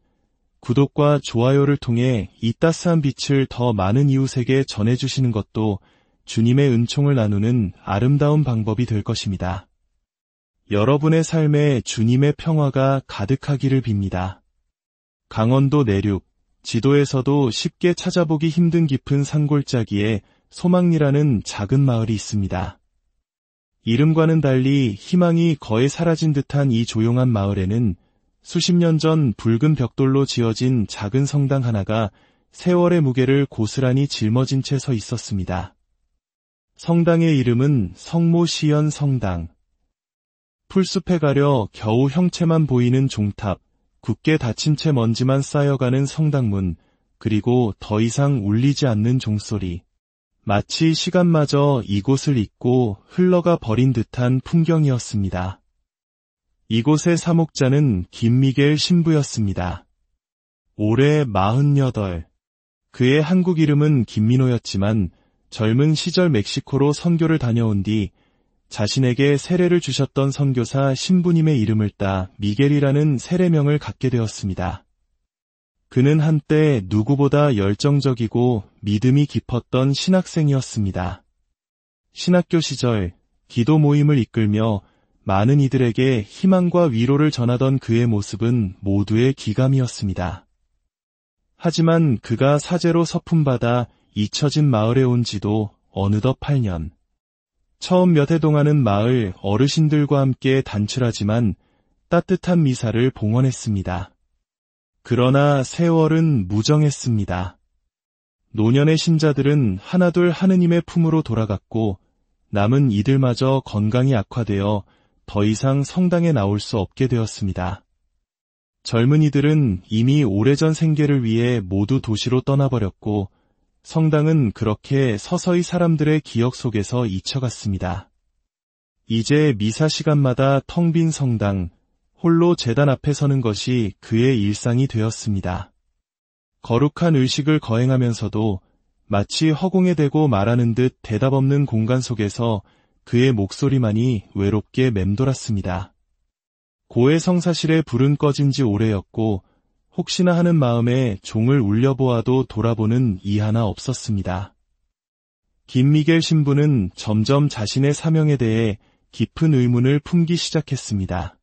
구독과 좋아요를 통해 이 따스한 빛을 더 많은 이웃에게 전해주시는 것도 주님의 은총을 나누는 아름다운 방법이 될 것입니다. 여러분의 삶에 주님의 평화가 가득하기를 빕니다. 강원도 내륙, 지도에서도 쉽게 찾아보기 힘든 깊은 산골짜기에 소망리라는 작은 마을이 있습니다. 이름과는 달리 희망이 거의 사라진 듯한 이 조용한 마을에는 수십 년 전 붉은 벽돌로 지어진 작은 성당 하나가 세월의 무게를 고스란히 짊어진 채 서 있었습니다. 성당의 이름은 성모시연 성당. 풀숲에 가려 겨우 형체만 보이는 종탑, 굳게 닫힌 채 먼지만 쌓여가는 성당문, 그리고 더 이상 울리지 않는 종소리. 마치 시간마저 이곳을 잊고 흘러가 버린 듯한 풍경이었습니다. 이곳의 사목자는 김미겔 신부였습니다. 올해 48. 그의 한국 이름은 김민호였지만 젊은 시절 멕시코로 선교를 다녀온 뒤 자신에게 세례를 주셨던 선교사 신부님의 이름을 따 미겔이라는 세례명을 갖게 되었습니다. 그는 한때 누구보다 열정적이고 믿음이 깊었던 신학생이었습니다. 신학교 시절 기도 모임을 이끌며 많은 이들에게 희망과 위로를 전하던 그의 모습은 모두의 기감이었습니다. 하지만 그가 사제로 서품받아 잊혀진 마을에 온 지도 어느덧 8년. 처음 몇 해 동안은 마을 어르신들과 함께 단출하지만 따뜻한 미사를 봉헌했습니다. 그러나 세월은 무정했습니다. 노년의 신자들은 하나둘 하느님의 품으로 돌아갔고 남은 이들마저 건강이 악화되어 더 이상 성당에 나올 수 없게 되었습니다. 젊은이들은 이미 오래전 생계를 위해 모두 도시로 떠나버렸고 성당은 그렇게 서서히 사람들의 기억 속에서 잊혀갔습니다. 이제 미사 시간마다 텅 빈 성당, 홀로 제단 앞에 서는 것이 그의 일상이 되었습니다. 거룩한 의식을 거행하면서도 마치 허공에 대고 말하는 듯 대답 없는 공간 속에서 그의 목소리만이 외롭게 맴돌았습니다. 고해 성사실에 불은 꺼진 지 오래였고 혹시나 하는 마음에 종을 울려보아도 돌아보는 이 하나 없었습니다. 김미겔 신부는 점점 자신의 사명에 대해 깊은 의문을 품기 시작했습니다.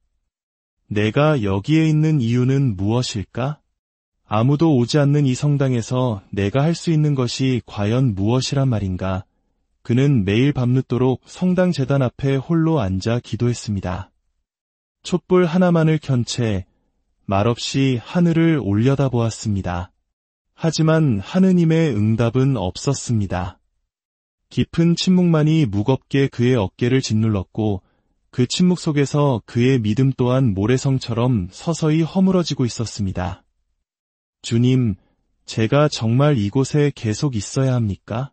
내가 여기에 있는 이유는 무엇일까? 아무도 오지 않는 이 성당에서 내가 할 수 있는 것이 과연 무엇이란 말인가? 그는 매일 밤늦도록 성당 제단 앞에 홀로 앉아 기도했습니다. 촛불 하나만을 켠 채 말없이 하늘을 올려다보았습니다. 하지만 하느님의 응답은 없었습니다. 깊은 침묵만이 무겁게 그의 어깨를 짓눌렀고 그 침묵 속에서 그의 믿음 또한 모래성처럼 서서히 허물어지고 있었습니다. 주님, 제가 정말 이곳에 계속 있어야 합니까?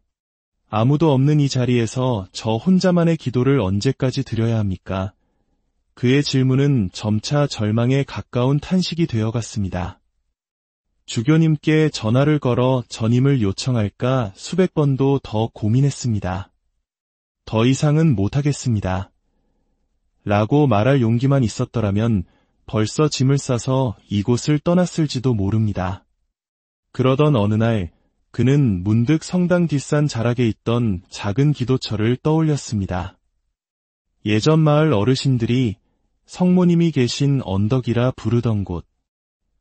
아무도 없는 이 자리에서 저 혼자만의 기도를 언제까지 드려야 합니까? 그의 질문은 점차 절망에 가까운 탄식이 되어갔습니다. 주교님께 전화를 걸어 전임을 요청할까 수백 번도 더 고민했습니다. 더 이상은 못하겠습니다. 라고 말할 용기만 있었더라면 벌써 짐을 싸서 이곳을 떠났을지도 모릅니다. 그러던 어느 날 그는 문득 성당 뒷산 자락에 있던 작은 기도처를 떠올렸습니다. 예전 마을 어르신들이 성모님이 계신 언덕이라 부르던 곳.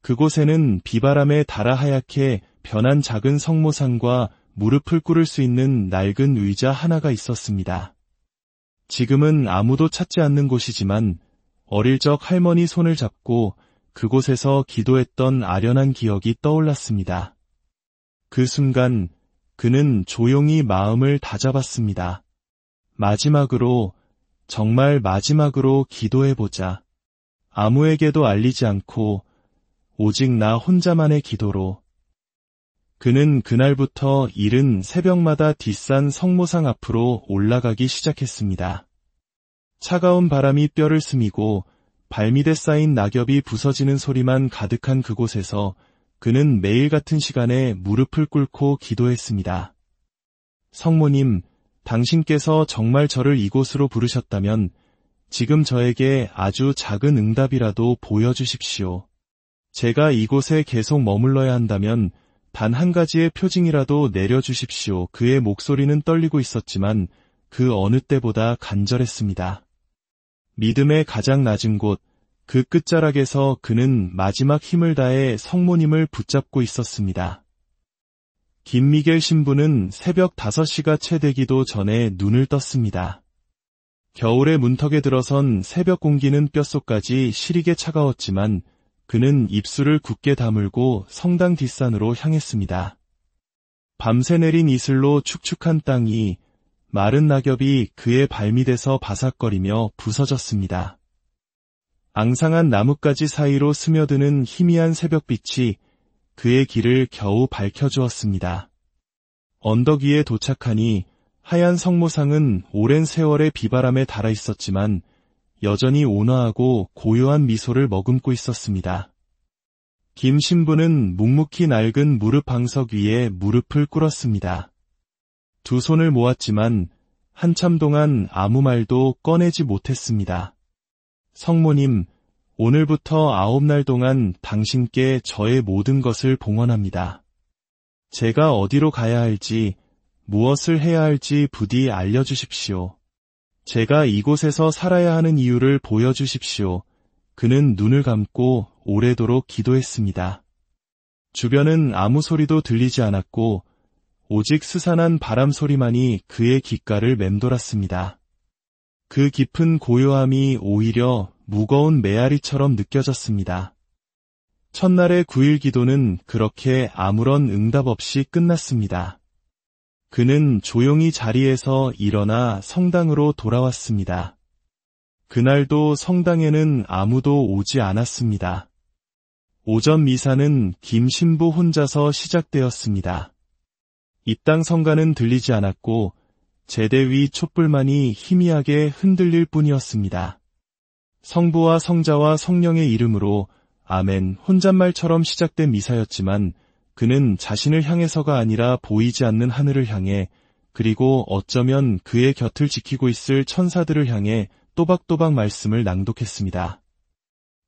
그곳에는 비바람에 달아 하얗게 변한 작은 성모상과 무릎을 꿇을 수 있는 낡은 의자 하나가 있었습니다. 지금은 아무도 찾지 않는 곳이지만 어릴 적 할머니 손을 잡고 그곳에서 기도했던 아련한 기억이 떠올랐습니다. 그 순간 그는 조용히 마음을 다잡았습니다. 마지막으로, 정말 마지막으로 기도해보자. 아무에게도 알리지 않고 오직 나 혼자만의 기도로. 그는 그날부터 이른 새벽마다 뒷산 성모상 앞으로 올라가기 시작했습니다. 차가운 바람이 뼈를 스미고 발밑에 쌓인 낙엽이 부서지는 소리만 가득한 그곳에서 그는 매일 같은 시간에 무릎을 꿇고 기도했습니다. 성모님, 당신께서 정말 저를 이곳으로 부르셨다면 지금 저에게 아주 작은 응답이라도 보여주십시오. 제가 이곳에 계속 머물러야 한다면 단 한 가지의 표징이라도 내려주십시오. 그의 목소리는 떨리고 있었지만 그 어느 때보다 간절했습니다. 믿음의 가장 낮은 곳, 그 끝자락에서 그는 마지막 힘을 다해 성모님을 붙잡고 있었습니다. 김미겔 신부는 새벽 5시가 채 되기도 전에 눈을 떴습니다. 겨울의 문턱에 들어선 새벽 공기는 뼛속까지 시리게 차가웠지만 그는 입술을 굳게 다물고 성당 뒷산으로 향했습니다. 밤새 내린 이슬로 축축한 땅이, 마른 낙엽이 그의 발밑에서 바삭거리며 부서졌습니다. 앙상한 나뭇가지 사이로 스며드는 희미한 새벽빛이 그의 길을 겨우 밝혀주었습니다. 언덕 위에 도착하니 하얀 성모상은 오랜 세월의 비바람에 닳아 있었지만 여전히 온화하고 고요한 미소를 머금고 있었습니다. 김 신부는 묵묵히 낡은 무릎 방석 위에 무릎을 꿇었습니다. 두 손을 모았지만 한참 동안 아무 말도 꺼내지 못했습니다. 성모님, 오늘부터 9날 동안 당신께 저의 모든 것을 봉헌합니다. 제가 어디로 가야 할지, 무엇을 해야 할지 부디 알려주십시오. 제가 이곳에서 살아야 하는 이유를 보여주십시오. 그는 눈을 감고 오래도록 기도했습니다. 주변은 아무 소리도 들리지 않았고 오직 스산한 바람 소리만이 그의 귓가를 맴돌았습니다. 그 깊은 고요함이 오히려 무거운 메아리처럼 느껴졌습니다. 첫날의 9일 기도는 그렇게 아무런 응답 없이 끝났습니다. 그는 조용히 자리에서 일어나 성당으로 돌아왔습니다. 그날도 성당에는 아무도 오지 않았습니다. 오전 미사는 김 신부 혼자서 시작되었습니다. 입당 성가는 들리지 않았고 제대 위 촛불만이 희미하게 흔들릴 뿐이었습니다. 성부와 성자와 성령의 이름으로 아멘 혼잣말처럼 시작된 미사였지만 그는 자신을 향해서가 아니라 보이지 않는 하늘을 향해 그리고 어쩌면 그의 곁을 지키고 있을 천사들을 향해 또박또박 말씀을 낭독했습니다.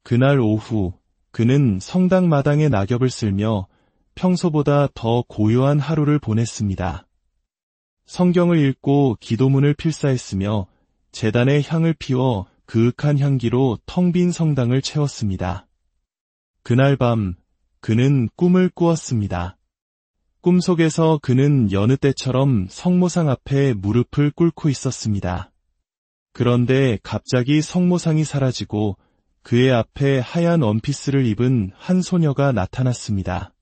그날 오후 그는 성당 마당에 낙엽을 쓸며 평소보다 더 고요한 하루를 보냈습니다. 성경을 읽고 기도문을 필사했으며 제단에 향을 피워 그윽한 향기로 텅 빈 성당을 채웠습니다. 그날 밤 그는 꿈을 꾸었습니다. 꿈속에서 그는 여느 때처럼 성모상 앞에 무릎을 꿇고 있었습니다. 그런데 갑자기 성모상이 사라지고 그의 앞에 하얀 원피스를 입은 한 소녀가 나타났습니다.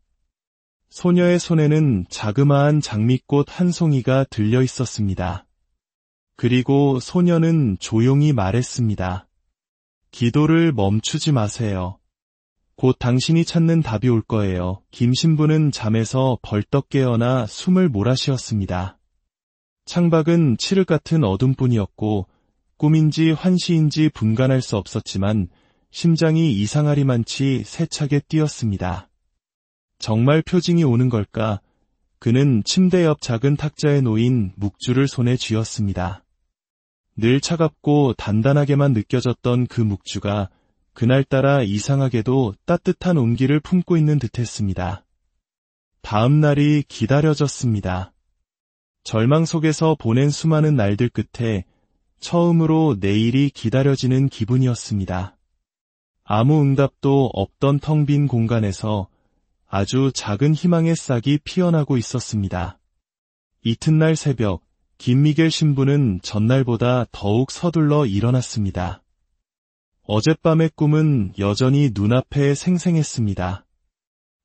소녀의 손에는 자그마한 장미꽃 한 송이가 들려 있었습니다. 그리고 소녀는 조용히 말했습니다. 기도를 멈추지 마세요. 곧 당신이 찾는 답이 올 거예요. 김 신부는 잠에서 벌떡 깨어나 숨을 몰아쉬었습니다. 창밖은 칠흑 같은 어둠뿐이었고 꿈인지 환시인지 분간할 수 없었지만 심장이 이상하리만치 세차게 뛰었습니다. 정말 표징이 오는 걸까? 그는 침대 옆 작은 탁자에 놓인 묵주를 손에 쥐었습니다. 늘 차갑고 단단하게만 느껴졌던 그 묵주가 그날따라 이상하게도 따뜻한 온기를 품고 있는 듯했습니다. 다음 날이 기다려졌습니다. 절망 속에서 보낸 수많은 날들 끝에 처음으로 내일이 기다려지는 기분이었습니다. 아무 응답도 없던 텅 빈 공간에서 아주 작은 희망의 싹이 피어나고 있었습니다. 이튿날 새벽, 김미겔 신부는 전날보다 더욱 서둘러 일어났습니다. 어젯밤의 꿈은 여전히 눈앞에 생생했습니다.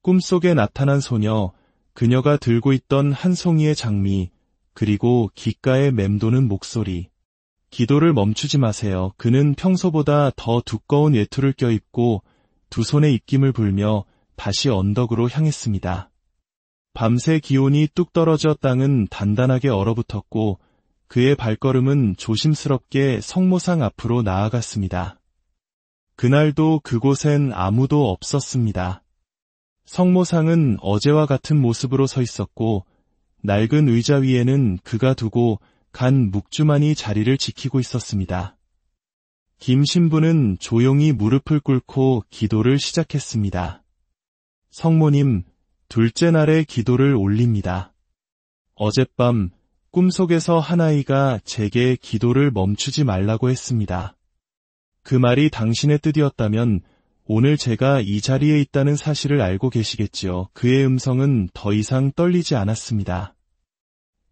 꿈속에 나타난 소녀, 그녀가 들고 있던 한 송이의 장미, 그리고 귓가에 맴도는 목소리. 기도를 멈추지 마세요. 그는 평소보다 더 두꺼운 외투를 껴입고 두 손에 입김을 불며 다시 언덕으로 향했습니다. 밤새 기온이 뚝 떨어져 땅은 단단하게 얼어붙었고 그의 발걸음은 조심스럽게 성모상 앞으로 나아갔습니다. 그날도 그곳엔 아무도 없었습니다. 성모상은 어제와 같은 모습으로 서 있었고 낡은 의자 위에는 그가 두고 간 묵주만이 자리를 지키고 있었습니다. 김 신부는 조용히 무릎을 꿇고 기도를 시작했습니다. 성모님, 둘째 날의 기도를 올립니다. 어젯밤 꿈속에서 한 아이가 제게 기도를 멈추지 말라고 했습니다. 그 말이 당신의 뜻이었다면 오늘 제가 이 자리에 있다는 사실을 알고 계시겠지요. 그의 음성은 더 이상 떨리지 않았습니다.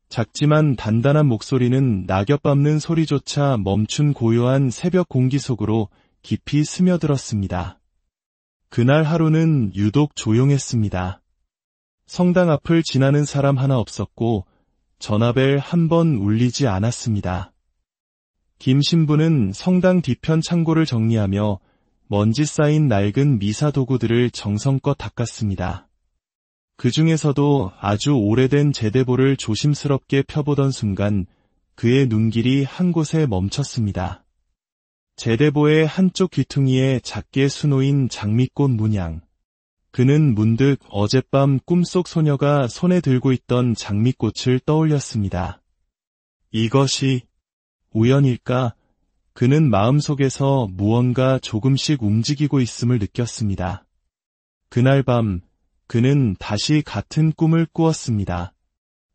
작지만 단단한 목소리는 낙엽 밟는 소리조차 멈춘 고요한 새벽 공기 속으로 깊이 스며들었습니다. 그날 하루는 유독 조용했습니다. 성당 앞을 지나는 사람 하나 없었고 전화벨 한 번 울리지 않았습니다. 김 신부는 성당 뒤편 창고를 정리하며 먼지 쌓인 낡은 미사 도구들을 정성껏 닦았습니다. 그 중에서도 아주 오래된 제대보를 조심스럽게 펴보던 순간 그의 눈길이 한 곳에 멈췄습니다. 제대보의 한쪽 귀퉁이에 작게 수놓인 장미꽃 문양. 그는 문득 어젯밤 꿈속 소녀가 손에 들고 있던 장미꽃을 떠올렸습니다. 이것이 우연일까? 그는 마음속에서 무언가 조금씩 움직이고 있음을 느꼈습니다. 그날 밤 그는 다시 같은 꿈을 꾸었습니다.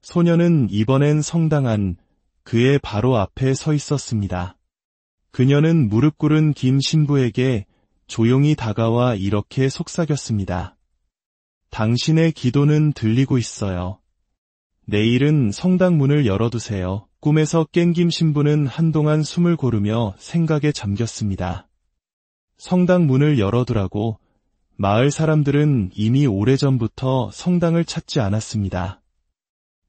소녀는 이번엔 성당 안 그의 바로 앞에 서 있었습니다. 그녀는 무릎 꿇은 김 신부에게 조용히 다가와 이렇게 속삭였습니다. 당신의 기도는 들리고 있어요. 내일은 성당 문을 열어두세요. 꿈에서 깬 김 신부는 한동안 숨을 고르며 생각에 잠겼습니다. 성당 문을 열어두라고. 마을 사람들은 이미 오래전부터 성당을 찾지 않았습니다.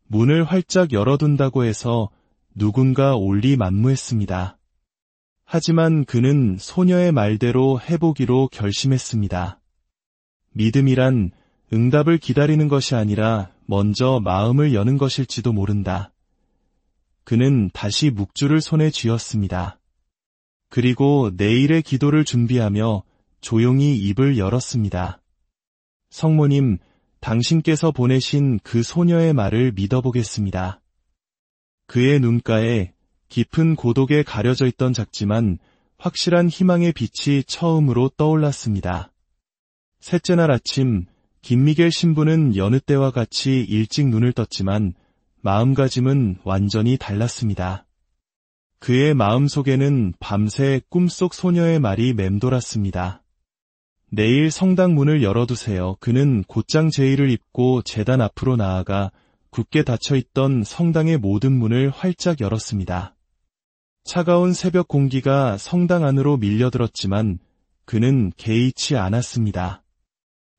문을 활짝 열어둔다고 해서 누군가 올리 만무했습니다. 하지만 그는 소녀의 말대로 해보기로 결심했습니다. 믿음이란 응답을 기다리는 것이 아니라 먼저 마음을 여는 것일지도 모른다. 그는 다시 묵주를 손에 쥐었습니다. 그리고 내일의 기도를 준비하며 조용히 입을 열었습니다. 성모님, 당신께서 보내신 그 소녀의 말을 믿어보겠습니다. 그의 눈가에 깊은 고독에 가려져 있던 작지만 확실한 희망의 빛이 처음으로 떠올랐습니다. 셋째 날 아침, 김미겔 신부는 여느 때와 같이 일찍 눈을 떴지만 마음가짐은 완전히 달랐습니다. 그의 마음속에는 밤새 꿈속 소녀의 말이 맴돌았습니다. 내일 성당 문을 열어두세요. 그는 곧장 제의를 입고 제단 앞으로 나아가 굳게 닫혀있던 성당의 모든 문을 활짝 열었습니다. 차가운 새벽 공기가 성당 안으로 밀려들었지만 그는 개의치 않았습니다.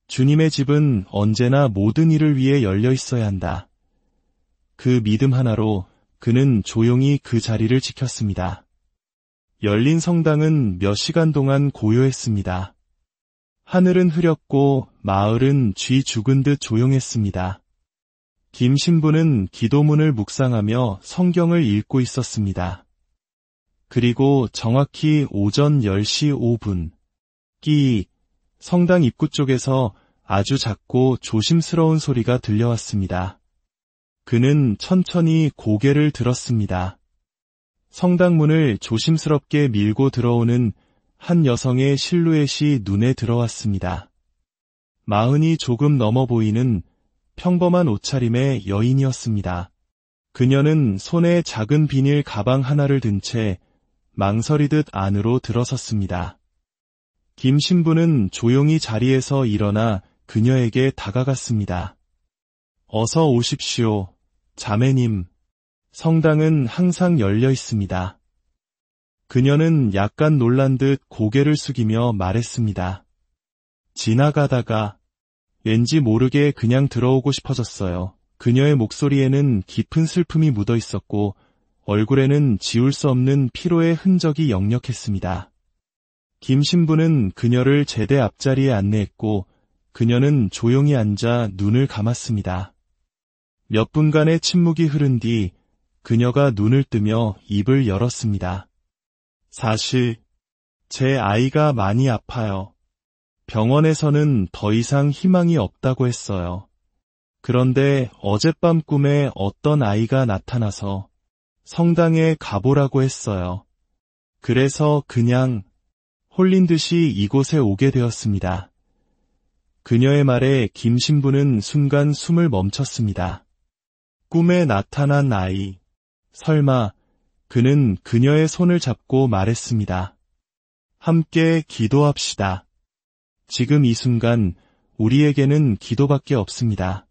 주님의 집은 언제나 모든 일을 위해 열려 있어야 한다. 그 믿음 하나로 그는 조용히 그 자리를 지켰습니다. 열린 성당은 몇 시간 동안 고요했습니다. 하늘은 흐렸고 마을은 쥐 죽은 듯 조용했습니다. 김 신부는 기도문을 묵상하며 성경을 읽고 있었습니다. 그리고 정확히 오전 10시 5분, 끼익, 성당 입구 쪽에서 아주 작고 조심스러운 소리가 들려왔습니다. 그는 천천히 고개를 들었습니다. 성당문을 조심스럽게 밀고 들어오는 한 여성의 실루엣이 눈에 들어왔습니다. 마흔이 조금 넘어 보이는 평범한 옷차림의 여인이었습니다. 그녀는 손에 작은 비닐 가방 하나를 든 채 망설이듯 안으로 들어섰습니다. 김 신부는 조용히 자리에서 일어나 그녀에게 다가갔습니다. 어서 오십시오, 자매님. 성당은 항상 열려 있습니다. 그녀는 약간 놀란 듯 고개를 숙이며 말했습니다. 지나가다가 왠지 모르게 그냥 들어오고 싶어졌어요. 그녀의 목소리에는 깊은 슬픔이 묻어 있었고 얼굴에는 지울 수 없는 피로의 흔적이 역력했습니다. 김 신부는 그녀를 제대 앞자리에 안내했고 그녀는 조용히 앉아 눈을 감았습니다. 몇 분간의 침묵이 흐른 뒤 그녀가 눈을 뜨며 입을 열었습니다. 사실 제 아이가 많이 아파요. 병원에서는 더 이상 희망이 없다고 했어요. 그런데 어젯밤 꿈에 어떤 아이가 나타나서 성당에 가보라고 했어요. 그래서 그냥 홀린 듯이 이곳에 오게 되었습니다. 그녀의 말에 김 신부는 순간 숨을 멈췄습니다. 꿈에 나타난 아이. 설마 그는 그녀의 손을 잡고 말했습니다. 함께 기도합시다. 지금 이 순간 우리에게는 기도밖에 없습니다.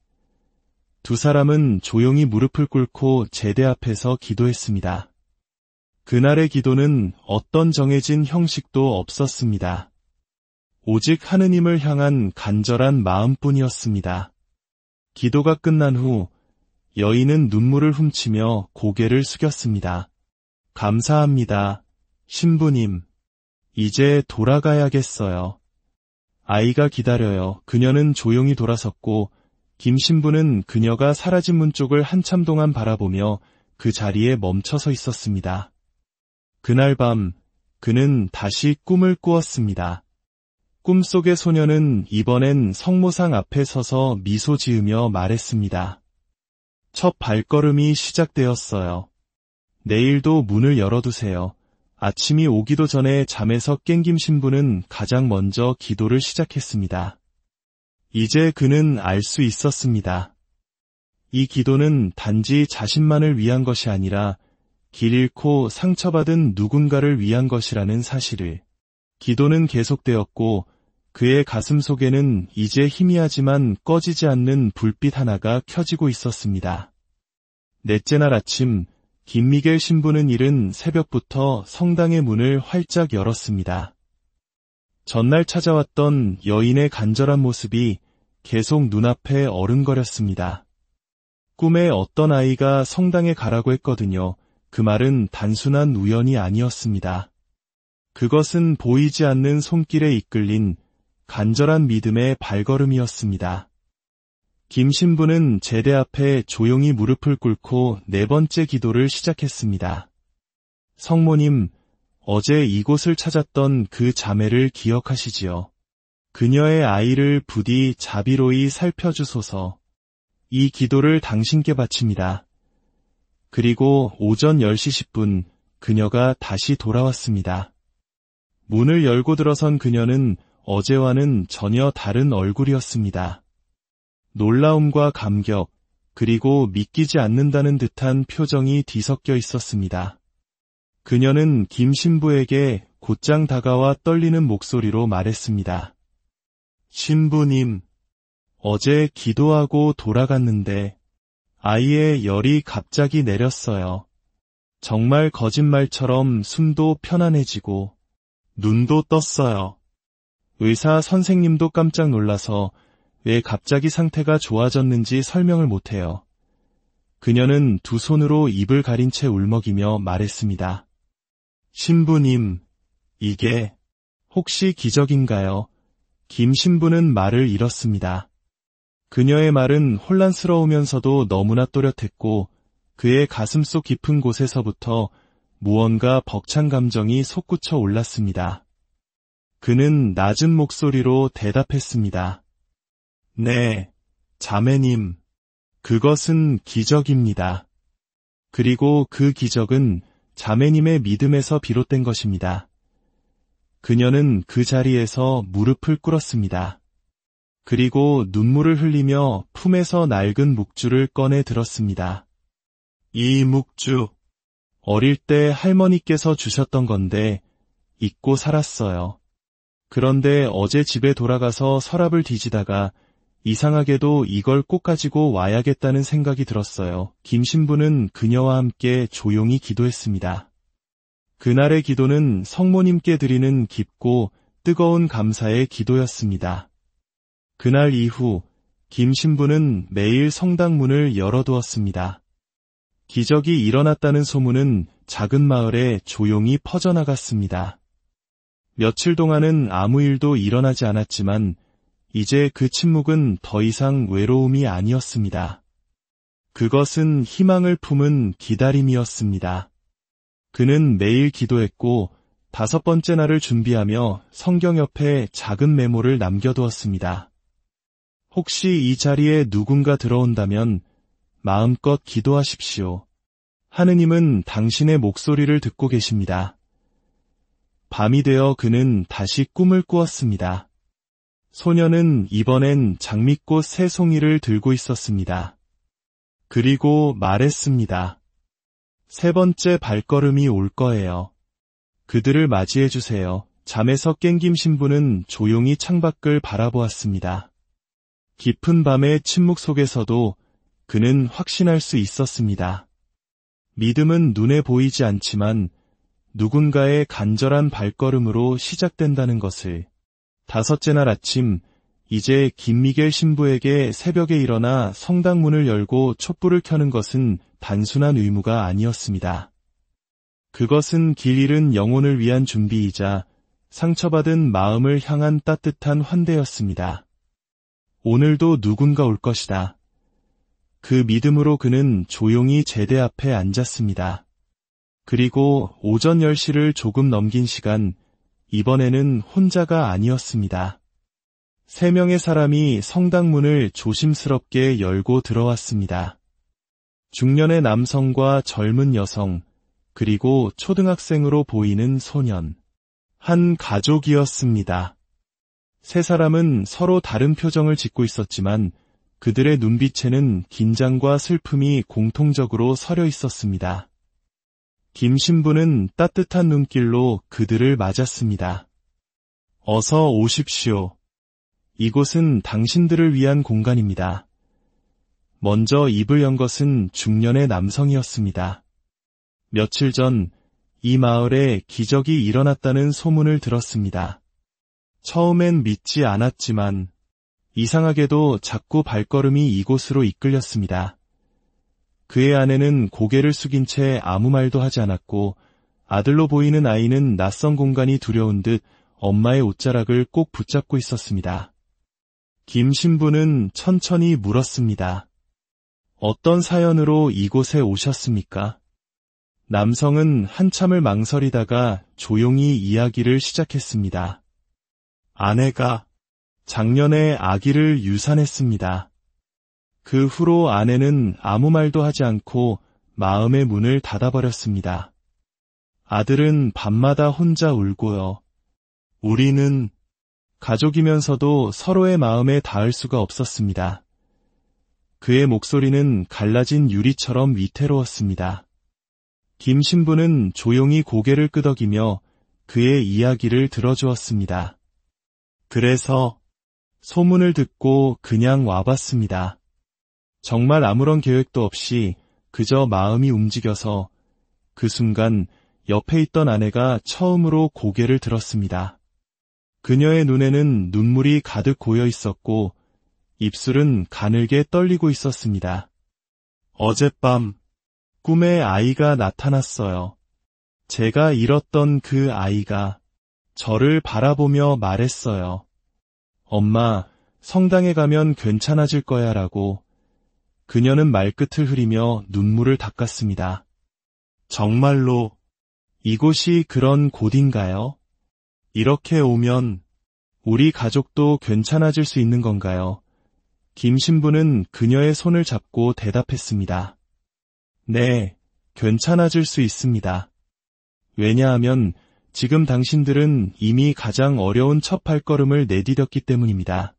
두 사람은 조용히 무릎을 꿇고 제대 앞에서 기도했습니다. 그날의 기도는 어떤 정해진 형식도 없었습니다. 오직 하느님을 향한 간절한 마음뿐이었습니다. 기도가 끝난 후 여인은 눈물을 훔치며 고개를 숙였습니다. 감사합니다, 신부님. 이제 돌아가야겠어요. 아이가 기다려요. 그녀는 조용히 돌아섰고 김 신부는 그녀가 사라진 문 쪽을 한참 동안 바라보며 그 자리에 멈춰서 있었습니다. 그날 밤 그는 다시 꿈을 꾸었습니다. 꿈속의 소녀는 이번엔 성모상 앞에 서서 미소 지으며 말했습니다. 첫 발걸음이 시작되었어요. 내일도 문을 열어두세요. 아침이 오기도 전에 잠에서 깬 김 신부는 가장 먼저 기도를 시작했습니다. 이제 그는 알 수 있었습니다. 이 기도는 단지 자신만을 위한 것이 아니라 길 잃고 상처받은 누군가를 위한 것이라는 사실을. 기도는 계속되었고 그의 가슴 속에는 이제 희미하지만 꺼지지 않는 불빛 하나가 켜지고 있었습니다. 넷째 날 아침, 김미겔 신부는 이른 새벽부터 성당의 문을 활짝 열었습니다. 전날 찾아왔던 여인의 간절한 모습이 계속 눈앞에 어른거렸습니다. 꿈에 어떤 아이가 성당에 가라고 했거든요. 그 말은 단순한 우연이 아니었습니다. 그것은 보이지 않는 손길에 이끌린 간절한 믿음의 발걸음이었습니다. 김 신부는 제대 앞에 조용히 무릎을 꿇고 네 번째 기도를 시작했습니다. 성모님, 어제 이곳을 찾았던 그 자매를 기억하시지요? 그녀의 아이를 부디 자비로이 살펴주소서. 이 기도를 당신께 바칩니다. 그리고 오전 10시 10분 그녀가 다시 돌아왔습니다. 문을 열고 들어선 그녀는 어제와는 전혀 다른 얼굴이었습니다. 놀라움과 감격, 그리고 믿기지 않는다는 듯한 표정이 뒤섞여 있었습니다. 그녀는 김 신부에게 곧장 다가와 떨리는 목소리로 말했습니다. 신부님, 어제 기도하고 돌아갔는데 아이의 열이 갑자기 내렸어요. 정말 거짓말처럼 숨도 편안해지고 눈도 떴어요. 의사 선생님도 깜짝 놀라서 왜 갑자기 상태가 좋아졌는지 설명을 못해요. 그녀는 두 손으로 입을 가린 채 울먹이며 말했습니다. 신부님, 이게 혹시 기적인가요? 김 신부는 말을 잃었습니다. 그녀의 말은 혼란스러우면서도 너무나 또렷했고 그의 가슴속 깊은 곳에서부터 무언가 벅찬 감정이 솟구쳐 올랐습니다. 그는 낮은 목소리로 대답했습니다. 네, 자매님, 그것은 기적입니다. 그리고 그 기적은 자매님의 믿음에서 비롯된 것입니다. 그녀는 그 자리에서 무릎을 꿇었습니다. 그리고 눈물을 흘리며 품에서 낡은 묵주를 꺼내 들었습니다. 이 묵주, 어릴 때 할머니께서 주셨던 건데 잊고 살았어요. 그런데 어제 집에 돌아가서 서랍을 뒤지다가 이상하게도 이걸 꼭 가지고 와야겠다는 생각이 들었어요. 김 신부는 그녀와 함께 조용히 기도했습니다. 그날의 기도는 성모님께 드리는 깊고 뜨거운 감사의 기도였습니다. 그날 이후 김 신부는 매일 성당 문을 열어두었습니다. 기적이 일어났다는 소문은 작은 마을에 조용히 퍼져나갔습니다. 며칠 동안은 아무 일도 일어나지 않았지만 이제 그 침묵은 더 이상 외로움이 아니었습니다. 그것은 희망을 품은 기다림이었습니다. 그는 매일 기도했고 5번째 날을 준비하며 성경 옆에 작은 메모를 남겨두었습니다. 혹시 이 자리에 누군가 들어온다면 마음껏 기도하십시오. 하느님은 당신의 목소리를 듣고 계십니다. 밤이 되어 그는 다시 꿈을 꾸었습니다. 소녀는 이번엔 장미꽃 3송이를 들고 있었습니다. 그리고 말했습니다. 3번째 발걸음이 올 거예요. 그들을 맞이해 주세요. 잠에서 깬 김 신부는 조용히 창밖을 바라보았습니다. 깊은 밤의 침묵 속에서도 그는 확신할 수 있었습니다. 믿음은 눈에 보이지 않지만 누군가의 간절한 발걸음으로 시작된다는 것을. 5째 날 아침, 이제 김미겔 신부에게 새벽에 일어나 성당 문을 열고 촛불을 켜는 것은 단순한 의무가 아니었습니다. 그것은 길 잃은 영혼을 위한 준비이자 상처받은 마음을 향한 따뜻한 환대였습니다. 오늘도 누군가 올 것이다. 그 믿음으로 그는 조용히 제대 앞에 앉았습니다. 그리고 오전 10시를 조금 넘긴 시간, 이번에는 혼자가 아니었습니다. 3명의 사람이 성당 문을 조심스럽게 열고 들어왔습니다. 중년의 남성과 젊은 여성, 그리고 초등학생으로 보이는 소년. 한 가족이었습니다. 3사람은 서로 다른 표정을 짓고 있었지만 그들의 눈빛에는 긴장과 슬픔이 공통적으로 서려 있었습니다. 김 신부는 따뜻한 눈길로 그들을 맞았습니다. 어서 오십시오. 이곳은 당신들을 위한 공간입니다. 먼저 입을 연 것은 중년의 남성이었습니다. 며칠 전 이 마을에 기적이 일어났다는 소문을 들었습니다. 처음엔 믿지 않았지만 이상하게도 자꾸 발걸음이 이곳으로 이끌렸습니다. 그의 아내는 고개를 숙인 채 아무 말도 하지 않았고 아들로 보이는 아이는 낯선 공간이 두려운 듯 엄마의 옷자락을 꼭 붙잡고 있었습니다. 김 신부는 천천히 물었습니다. 어떤 사연으로 이곳에 오셨습니까? 남성은 한참을 망설이다가 조용히 이야기를 시작했습니다. 아내가 작년에 아기를 유산했습니다. 그 후로 아내는 아무 말도 하지 않고 마음의 문을 닫아버렸습니다. 아들은 밤마다 혼자 울고요. 우리는 가족이면서도 서로의 마음에 닿을 수가 없었습니다. 그의 목소리는 갈라진 유리처럼 위태로웠습니다. 김 신부는 조용히 고개를 끄덕이며 그의 이야기를 들어주었습니다. 그래서 소문을 듣고 그냥 와봤습니다. 정말 아무런 계획도 없이 그저 마음이 움직여서 그 순간 옆에 있던 아내가 처음으로 고개를 들었습니다. 그녀의 눈에는 눈물이 가득 고여 있었고 입술은 가늘게 떨리고 있었습니다. 어젯밤 꿈에 아이가 나타났어요. 제가 잃었던 그 아이가 저를 바라보며 말했어요. 엄마, 성당에 가면 괜찮아질 거야 라고. 그녀는 말끝을 흐리며 눈물을 닦았습니다. 정말로 이곳이 그런 곳인가요? 이렇게 오면 우리 가족도 괜찮아질 수 있는 건가요? 김 신부는 그녀의 손을 잡고 대답했습니다. 네, 괜찮아질 수 있습니다. 왜냐하면 지금 당신들은 이미 가장 어려운 첫 발걸음을 내디뎠기 때문입니다.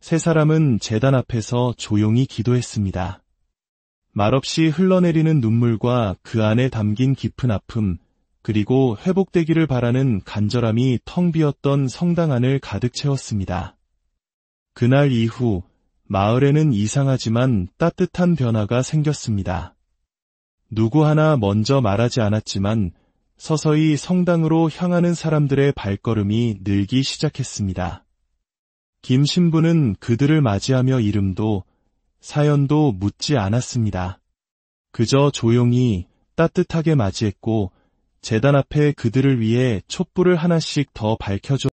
3사람은 제단 앞에서 조용히 기도했습니다. 말없이 흘러내리는 눈물과 그 안에 담긴 깊은 아픔, 그리고 회복되기를 바라는 간절함이 텅 비었던 성당 안을 가득 채웠습니다. 그날 이후 마을에는 이상하지만 따뜻한 변화가 생겼습니다. 누구 하나 먼저 말하지 않았지만 서서히 성당으로 향하는 사람들의 발걸음이 늘기 시작했습니다. 김 신부는 그들을 맞이하며 이름도 사연도 묻지 않았습니다. 그저 조용히 따뜻하게 맞이했고 재단 앞에 그들을 위해 촛불을 하나씩 더 밝혀줘